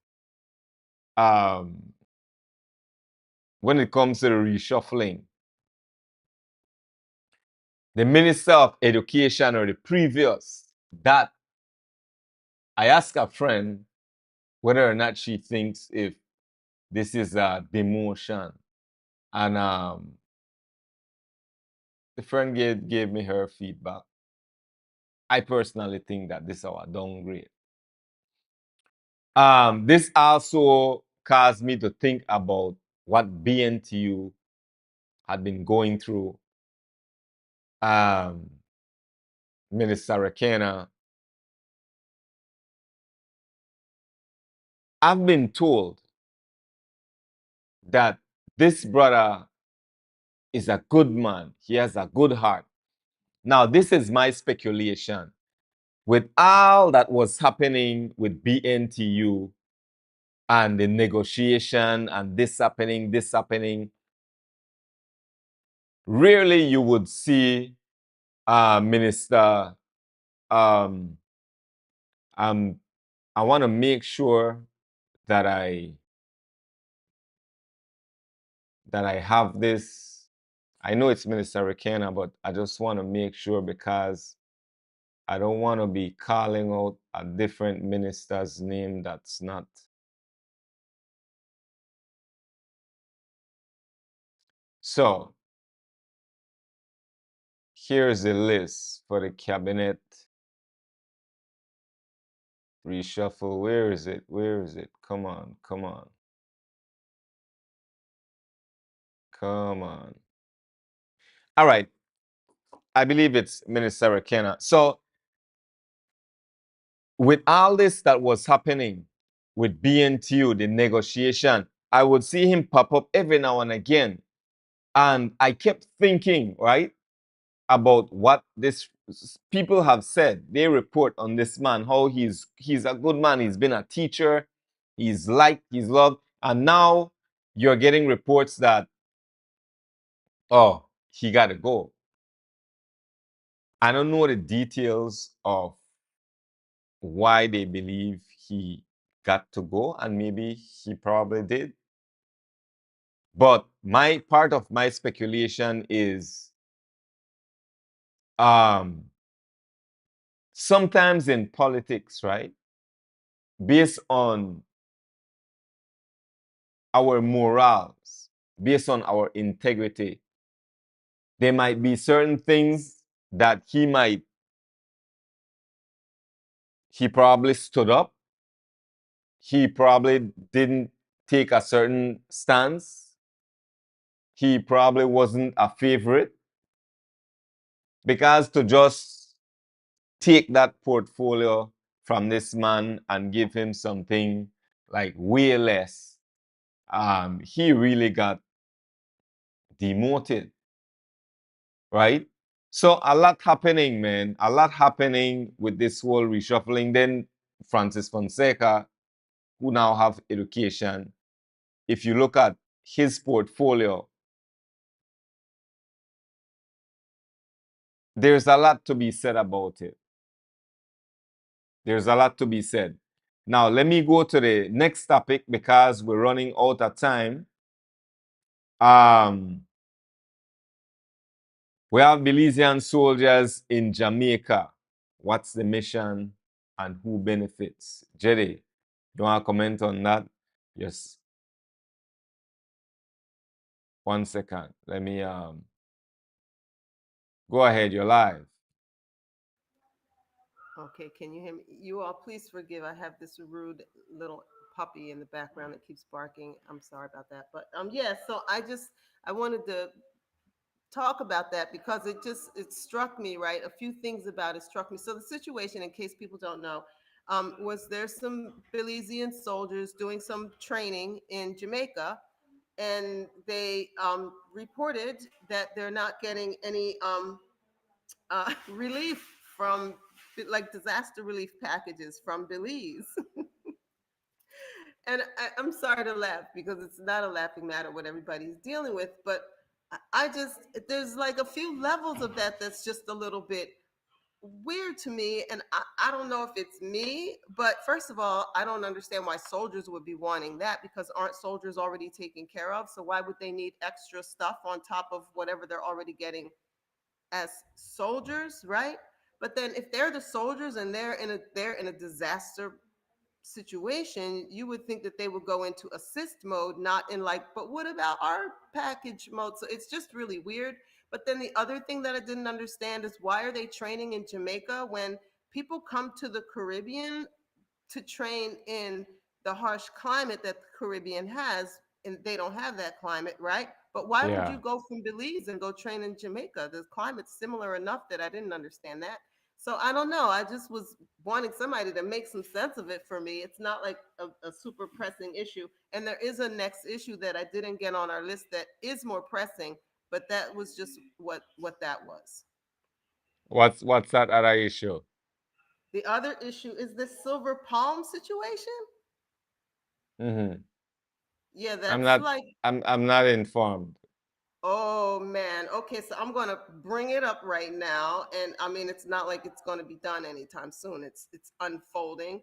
when it comes to the reshuffling, the Minister of Education or the previous, that I asked a friend whether or not she thinks if this is a demotion. And the friend gave me her feedback. I personally think that this is our downgrade. This also caused me to think about what BNTU had been going through. Minister Rekena, I've been told that this brother is a good man. He has a good heart. Now, this is my speculation. With all that was happening with BNTU and the negotiation and this happening, rarely you would see Minister, I want to make sure that I have this. I know it's Minister Rekena, but I just want to make sure because I don't want to be calling out a different minister's name that's not. So here's the list for the cabinet reshuffle. Where is it? Where is it? Come on, come on. Come on. All right. I believe it's Minister Rekena. So with all this that was happening with BNTU, the negotiation, I would see him pop up every now and again. And I kept thinking, right, about what this people have said. They report on this man, how he's a good man. He's been a teacher. He's liked, he's loved. And now you're getting reports that, oh, he got to go. I don't know the details of why they believe he got to go, and maybe he probably did. But my part of my speculation is sometimes in politics, right? Based on our morals, based on our integrity, there might be certain things that he probably stood up. He probably didn't take a certain stance. He probably wasn't a favorite, because to just take that portfolio from this man and give him something like way less, he really got demoted, right? So a lot happening, man. A lot happening with this whole reshuffling. Then Francis Fonseca, who now have education, if you look at his portfolio, there's a lot to be said about it. There's a lot to be said. Now, let me go to the next topic because we're running out of time. We have Belizean soldiers in Jamaica. What's the mission and who benefits? Jerry, you want to comment on that? Yes. 1 second. Let me go ahead. You're live. Okay, can you hear me? You all, please forgive. I have this rude little puppy in the background that keeps barking. I'm sorry about that. But yeah, so I wanted to talk about that because it struck me, right? A few things about it struck me. So the situation, in case people don't know, was there some Belizean soldiers doing some training in Jamaica, and they reported that they're not getting any relief from, like, disaster relief packages from Belize. And I'm sorry to laugh because it's not a laughing matter what everybody's dealing with, but I just, there's like a few levels of that that's just a little bit weird to me. And I don't know if it's me, but first of all, I don't understand why soldiers would be wanting that, because aren't soldiers already taken care of? So why would they need extra stuff on top of whatever they're already getting as soldiers, right? But then if they're the soldiers and they're in a disaster situation, you would think that they would go into assist mode, not in like, but what about our package mode? So it's just really weird. But then the other thing that I didn't understand is, why are they training in Jamaica when people come to the Caribbean to train in the harsh climate that the Caribbean has, and they don't have that climate, right? But why would Yeah. you go from Belize and go train in Jamaica? The climate's similar enough that I didn't understand that. So I don't know. I just was wanting somebody to make some sense of it for me. It's not like a super pressing issue. And there is a next issue that I didn't get on our list that is more pressing, but that was just what that was. What's that other issue? The other issue is this silver palm situation. Mm-hmm. Yeah, I'm that's not like, I'm not informed. oh man. Okay, so I'm gonna bring it up right now, and I mean, it's not like it's gonna be done anytime soon. It's unfolding,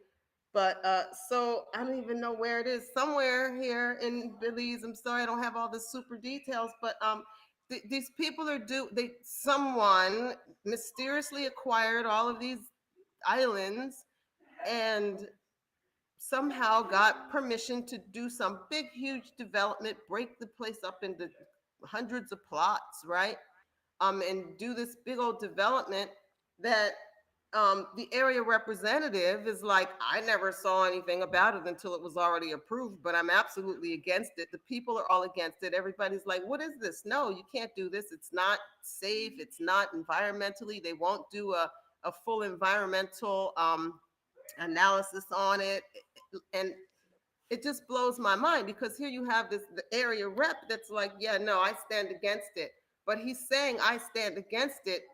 but so I don't even know where it is. Somewhere here in Belize. I'm sorry, I don't have all the super details, but these people are someone mysteriously acquired all of these islands and somehow got permission to do some big, huge development, break the place up into hundreds of plots, right? And do this big old development that the area representative is like, I never saw anything about it until it was already approved, but I'm absolutely against it. The people are all against it. Everybody's like, what is this? No, you can't do this. It's not safe. It's not environmentally. They won't do a full environmental analysis on it. And it just blows my mind, because here you have the area rep that's like, yeah, no, I stand against it. But he's saying I stand against it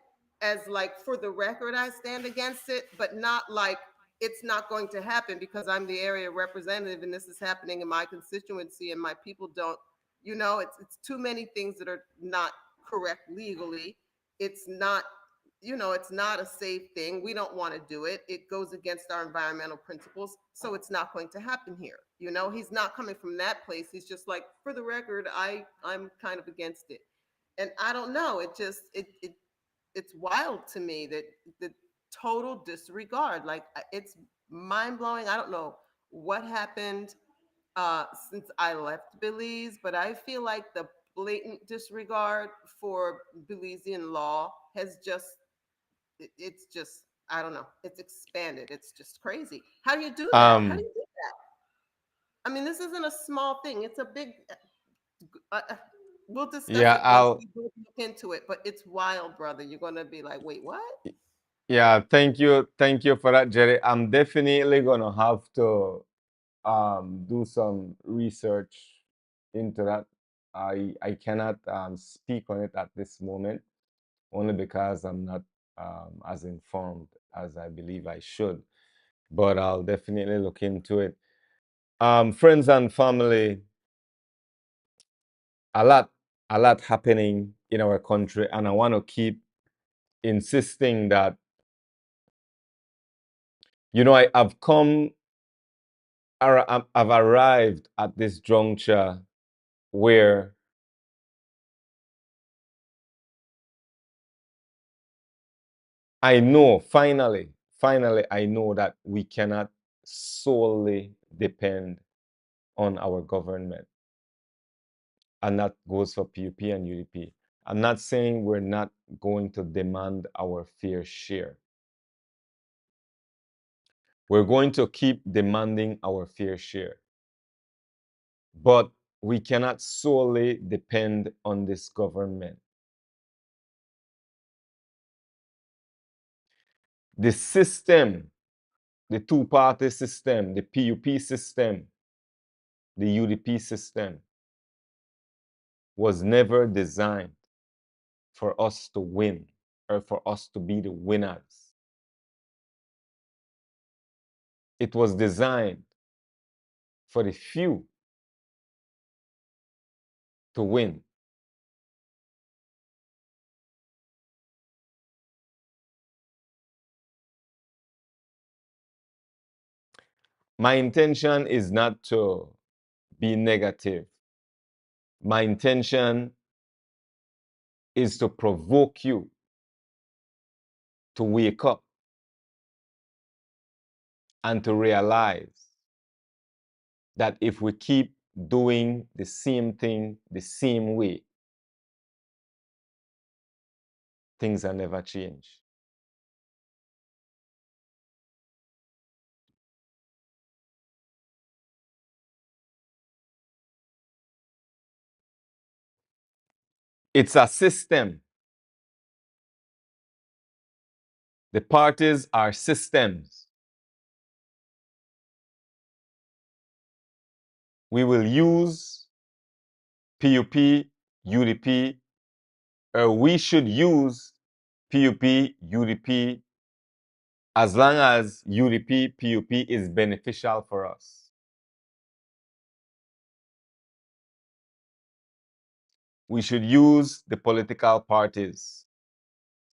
as like, for the record, I stand against it, but not like it's not going to happen because I'm the area representative and this is happening in my constituency and my people don't, it's too many things that are not correct legally. It's not, it's not a safe thing. We don't want to do it. It goes against our environmental principles. So it's not going to happen here. He's not coming from that place. He's just like, for the record, I'm kind of against it. And I don't know. It's wild to me that the total disregard, like it's mind blowing. I don't know what happened since I left Belize, but I feel like the blatant disregard for Belizean law has just it's just, I don't know, it's expanded. It's just crazy. How do you do that? How do you do that? I mean, this isn't a small thing. It's a big. We'll discuss Yeah, it once we look into it. But it's wild, brother. You're gonna be like, wait, what? yeah, thank you for that, Jerry. I'm definitely gonna have to do some research into that. I cannot speak on it at this moment, only because I'm not as informed as I believe I should. But I'll definitely look into it. Friends and family, a lot happening in our country, and I want to keep insisting that, I've arrived at this juncture where I know, finally, I know that we cannot solely depend on our government. And that goes for PUP and UDP. I'm not saying we're not going to demand our fair share. We're going to keep demanding our fair share. But we cannot solely depend on this government. The system, the two-party system, the PUP system, the UDP system, was never designed for us to win or for us to be the winners. It was designed for the few to win. My intention is not to be negative. My intention is to provoke you to wake up and to realize that if we keep doing the same thing the same way, things are never change. It's a system. The parties are systems. We will use PUP, UDP, or we should use PUP, UDP, as long as UDP, PUP is beneficial for us. We should use the political parties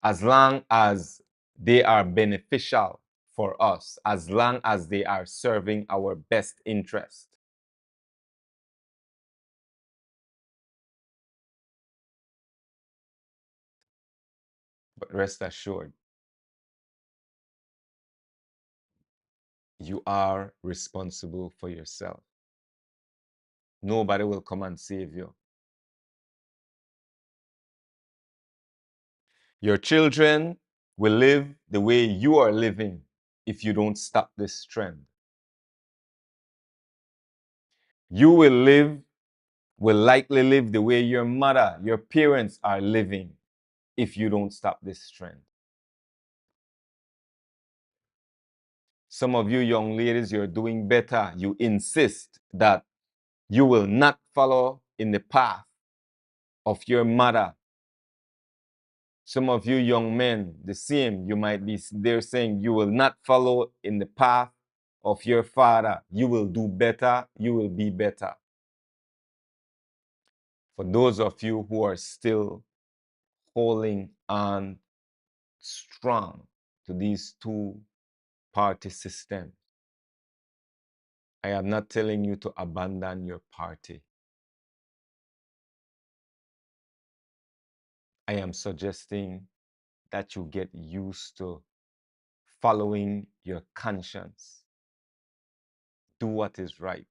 as long as they are beneficial for us, as long as they are serving our best interest. But rest assured, you are responsible for yourself. Nobody will come and save you. Your children will live the way you are living if you don't stop this trend. You will likely live the way your mother, your parents are living if you don't stop this trend. Some of you young ladies, you're doing better. You insist that you will not follow in the path of your mother. Some of you young men, the same, you might be there saying you will not follow in the path of your father. You will do better. You will be better. For those of you who are still holding on strong to these two-party systems. I am not telling you to abandon your party. I am suggesting that you get used to following your conscience. Do what is right.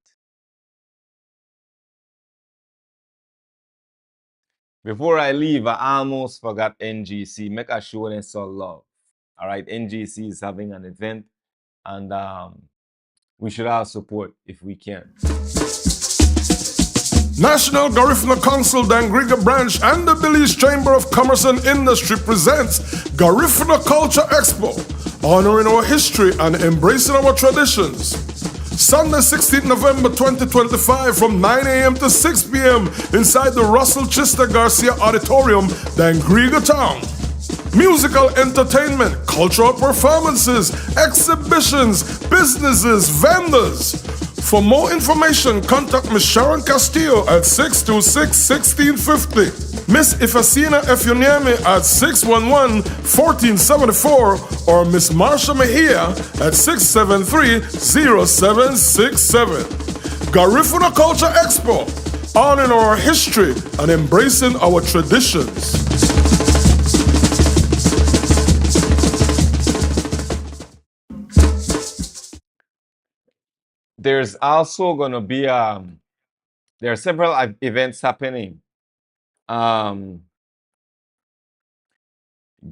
Before I leave, I almost forgot NGC. Make a show them some love. All right, NGC is having an event, and we should all support if we can. National Garifuna Council Dangriga Branch and the Belize Chamber of Commerce and Industry presents Garifuna Culture Expo, honoring our history and embracing our traditions. Sunday, 16th November 2025 from 9 a.m. to 6 p.m. inside the Russell Chester Garcia Auditorium, Dangriga Town. Musical entertainment, cultural performances, exhibitions, businesses, vendors. For more information, contact Ms. Sharon Castillo at 626-1650, Miss Ifasina Efuniemi at 611-1474, or Miss Marsha Mejia at 673-0767. Garifuna Culture Expo, honoring our history and embracing our traditions. There's also going to be, there are several events happening.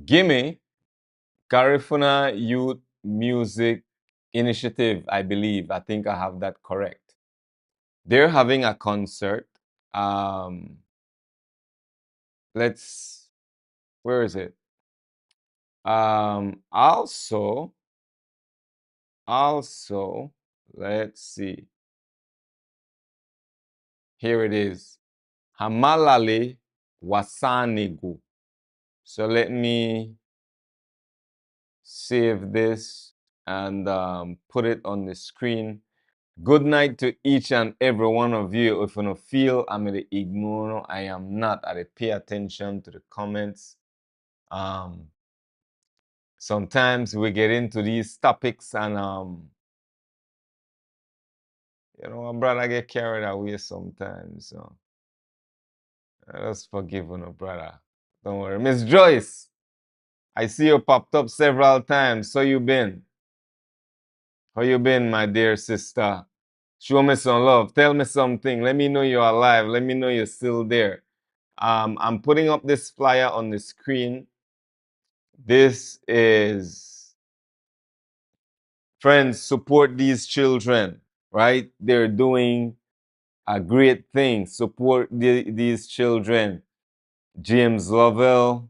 Gimme, Garifuna Youth Music Initiative, I believe. I think I have that correct. They're having a concert. Where is it? Also, let's see. Here it is. Hamalale Wasanigu. So let me save this and put it on the screen. Good night to each and every one of you. If you don't feel I'm going to ignore, I am not. I pay attention to the comments. Sometimes we get into these topics and you know, my brother get carried away sometimes. So just forgive me, brother. Don't worry. Miss Joyce, I see you popped up several times. So you been? How you been, my dear sister? Show me some love. Tell me something. Let me know you're alive. Let me know you're still there. I'm putting up this flyer on the screen. This is, friends, support these children, right? They're doing a great thing. Support these children. James Lovell,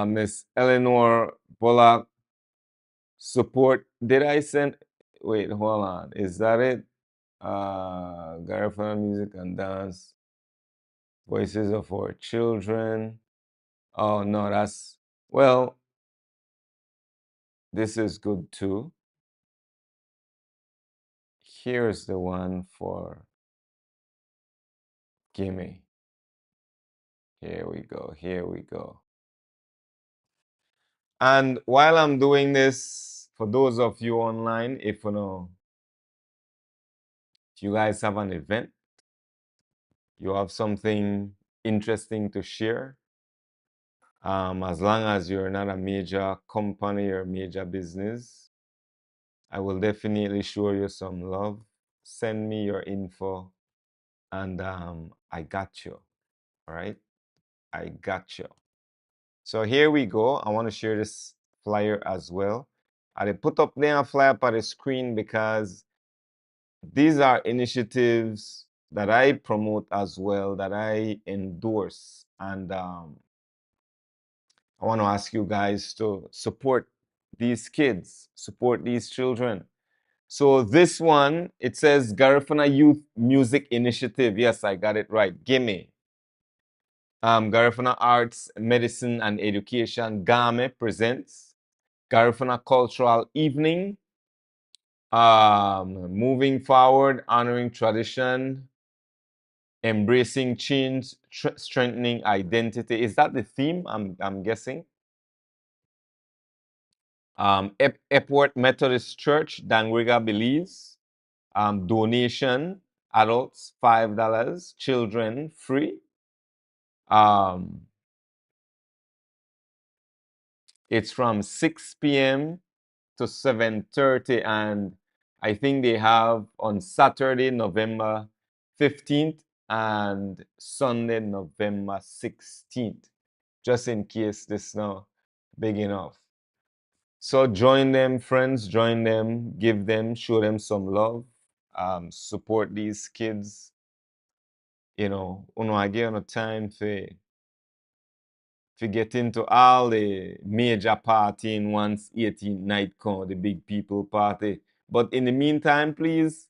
Miss Eleanor Bullock. Support. Did I send? Wait, hold on. Is that it? Garifuna Music and Dance. Voices of our children. Oh, no, that's, well, this is good too. Here's the one for Gimme. Here we go. Here we go. And while I'm doing this, for those of you online, if you guys have an event, you have something interesting to share, as long as you're not a major company or major business, I will definitely show you some love. Send me your info and I got you. All right, I got you. So here we go. I want to share this flyer as well. I put up there a flyer on the screen because these are initiatives that I promote as well, that I endorse, and I want to ask you guys to support these kids, support these children. So this one, it says Garifuna Youth Music Initiative. Yes, I got it right. Gimme. Garifuna Arts, Medicine and Education, GAME presents Garifuna Cultural Evening. Moving forward, honoring tradition, embracing change, strengthening identity. Is that the theme? I'm guessing. Epworth Methodist Church, Dangriga, Belize. Donation, adults $5, children free. It's from 6 p.m. to 7:30, and I think they have on Saturday, November 15th and Sunday, November 16th, just in case this is not big enough. So join them, friends, join them, give them, show them some love, support these kids. You know, I get on a time for get into all the major partying once 18th night come, the big people party. But in the meantime, please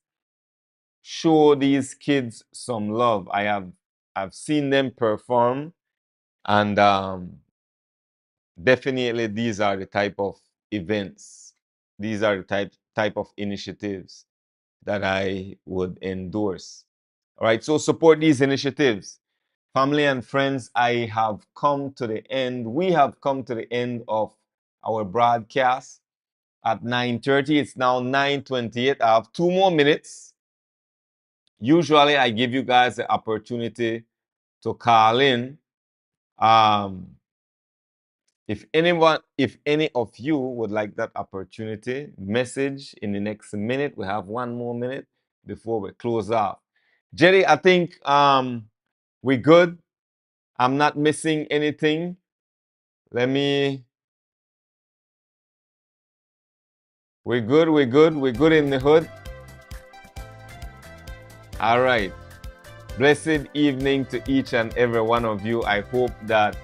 show these kids some love. I've seen them perform, and definitely these are the type of events, these are the type of initiatives that I would endorse. All right, so support these initiatives. Family and friends, I have come to the end. We have come to the end of our broadcast at 9:30. It's now 9:28. I have 2 more minutes. Usually, I give you guys the opportunity to call in. If any of you would like that opportunity, message in the next minute. We have 1 more minute before we close out. Jerry, I think we're good. I'm not missing anything. We're good in the hood. All right. Blessed evening to each and every one of you. I hope that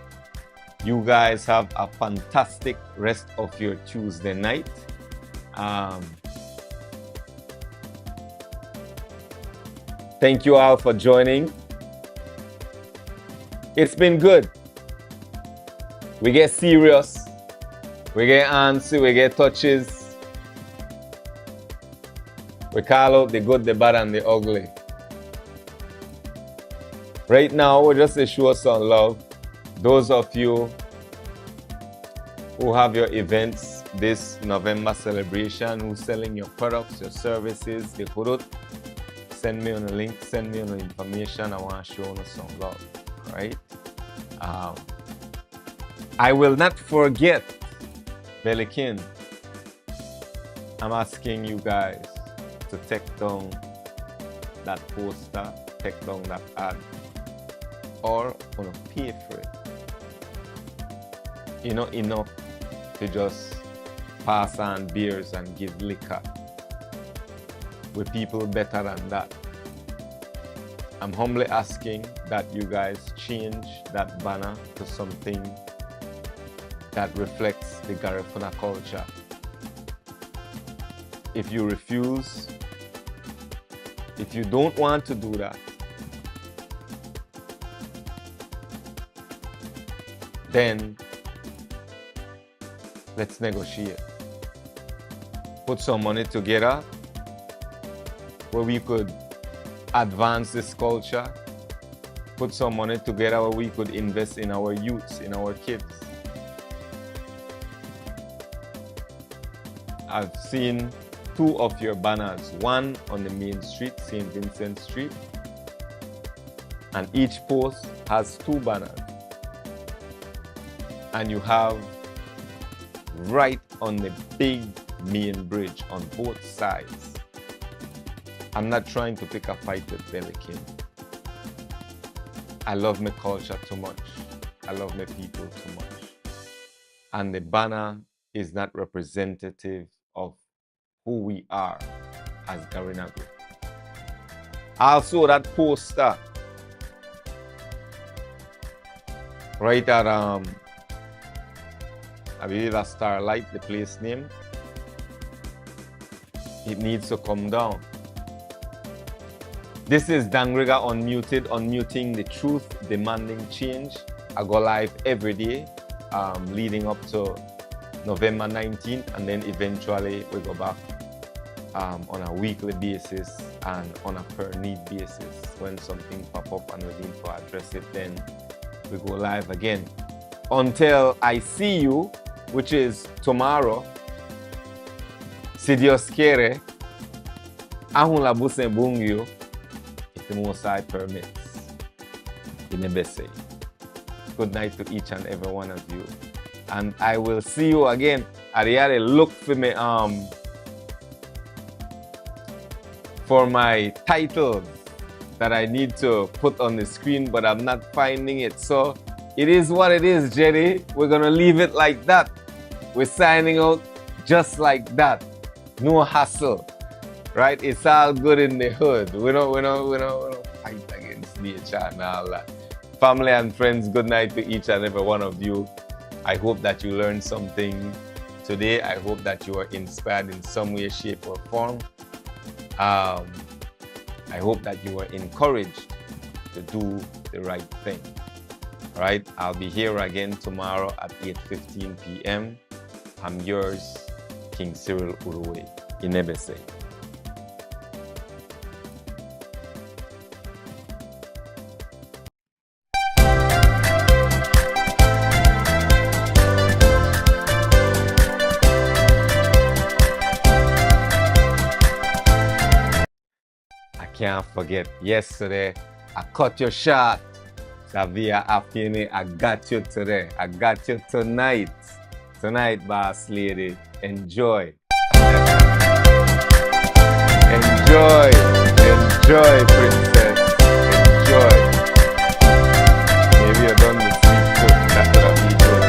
you guys have a fantastic rest of your Tuesday night. Thank you all for joining. It's been good. We get serious. We get antsy. We get touches. We call out the good, the bad, and the ugly. Right now, we're just to show some love. Those of you who have your events this November celebration, who's selling your products, your services, the hurut, send me on a link, send me on the information. I want to show you some love, right? I will not forget, Belizean. I'm asking you guys to take down that poster, take down that ad, or on a pay for it. You know, enough to just pass on beers and give liquor. We're people better than that. I'm humbly asking that you guys change that banner to something that reflects the Garifuna culture. If you refuse, if you don't want to do that, then let's negotiate. Put some money together where we could advance this culture. Put some money together where we could invest in our youths, in our kids. I've seen 2 of your banners, one on the main street, St. Vincent Street, and each post has 2 banners. And you have right on the big main bridge on both sides. I'm not trying to pick a fight with Belizean. I love my culture too much. I love my people too much. And the banner is not representative of who we are as Garinagu. Also, that poster right at I believe that's Starlight, the place name. It needs to come down. This is Dangriga Unmuted, unmuting the truth, demanding change. I go live every day, leading up to November 19th, and then eventually we go back on a weekly basis and on a per need basis. When something pop up and we need to address it, then we go live again. Until I see you, which is tomorrow, si Dios quiere, aún la bus en bungyo, if the Most High permits. Inebese. Good night to each and every one of you. And I will see you again. I look for me for my titles that I need to put on the screen, but I'm not finding it. So it is what it is, Jenny. We're gonna leave it like that. We're signing out just like that. No hassle, right? It's all good in the hood. We don't fight against nature and all that. Family and friends, good night to each and every one of you. I hope that you learned something today. I hope that you are inspired in some way, shape, or form. I hope that you are encouraged to do the right thing. All right, I'll be here again tomorrow at 8:15 p.m. I'm yours, King Cyril Uruwei. Inebese. Can't forget yesterday, I cut your shot. Savia Afini, I got you today. I got you tonight. Tonight, boss lady. Enjoy. Enjoy. Enjoy, princess. Enjoy. Maybe you're done with sleep too. That's what I'll be doing.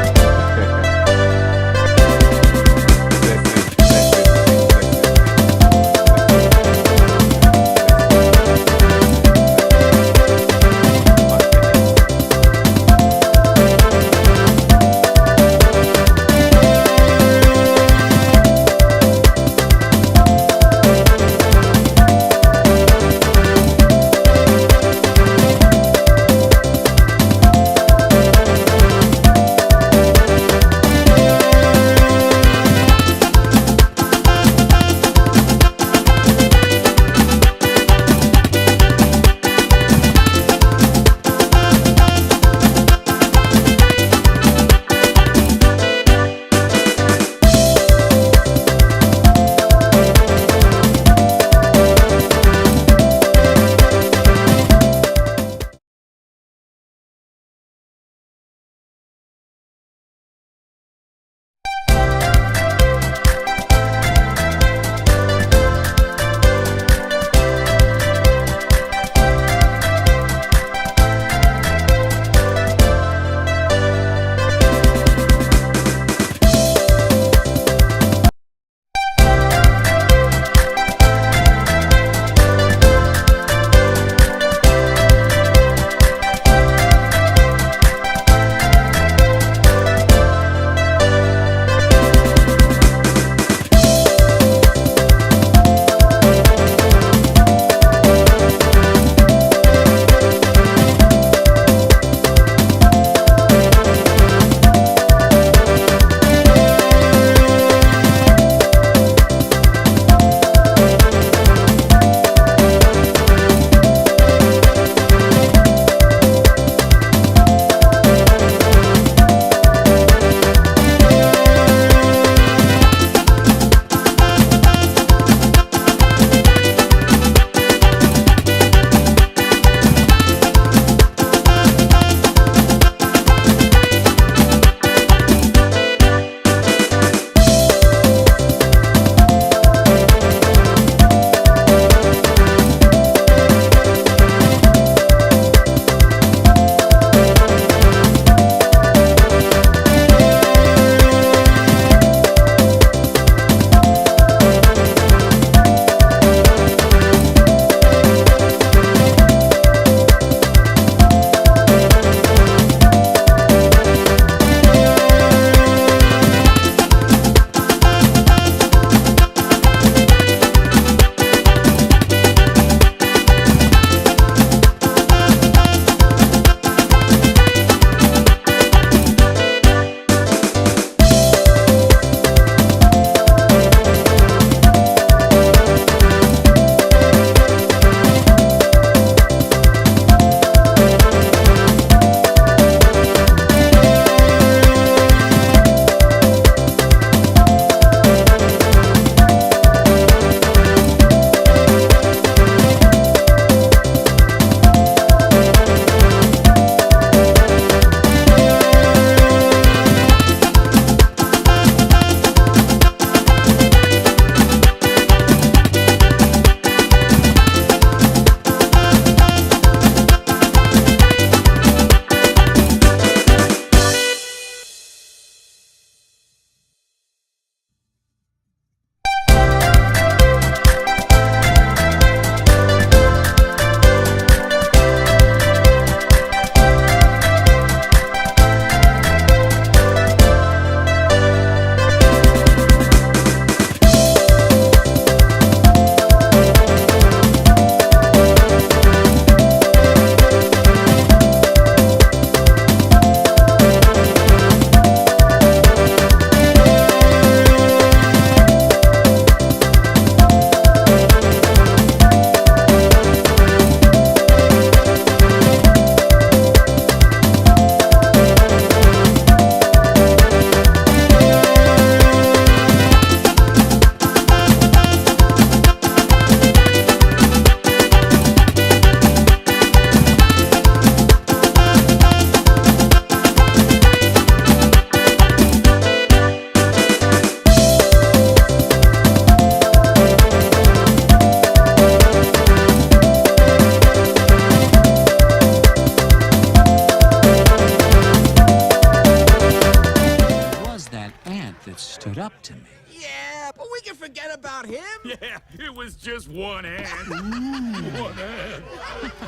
up to me. Yeah, but we can forget about him. Yeah, it was just one ant. One ant.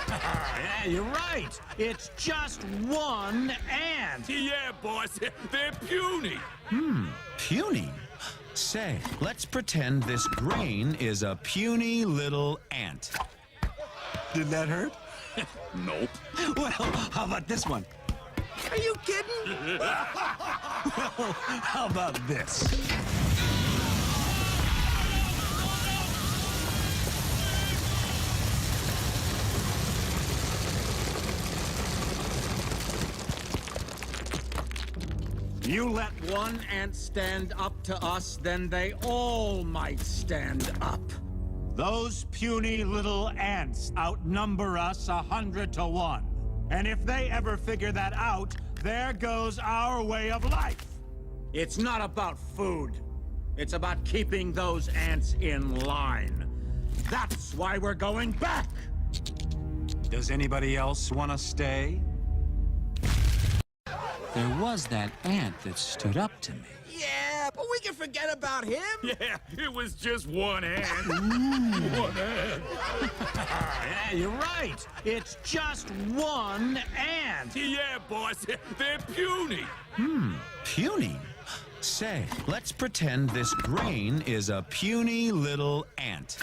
Yeah, you're right. It's just one ant. Yeah, boss, they're puny. Puny? Say, let's pretend this grain is a puny little ant. Did that hurt? Nope. Well, how about this one? Are you kidding? Well, how about this? You let one ant stand up to us, then they all might stand up. Those puny little ants outnumber us 100 to 1. And if they ever figure that out, there goes our way of life. It's not about food. It's about keeping those ants in line. That's why we're going back. Does anybody else want to stay? There was that ant that stood up to me. Yeah, but we can forget about him. Yeah, it was just one ant. One ant. Yeah, you're right. It's just one ant. Yeah, boss, they're puny. Puny? Say, let's pretend this grain is a puny little ant.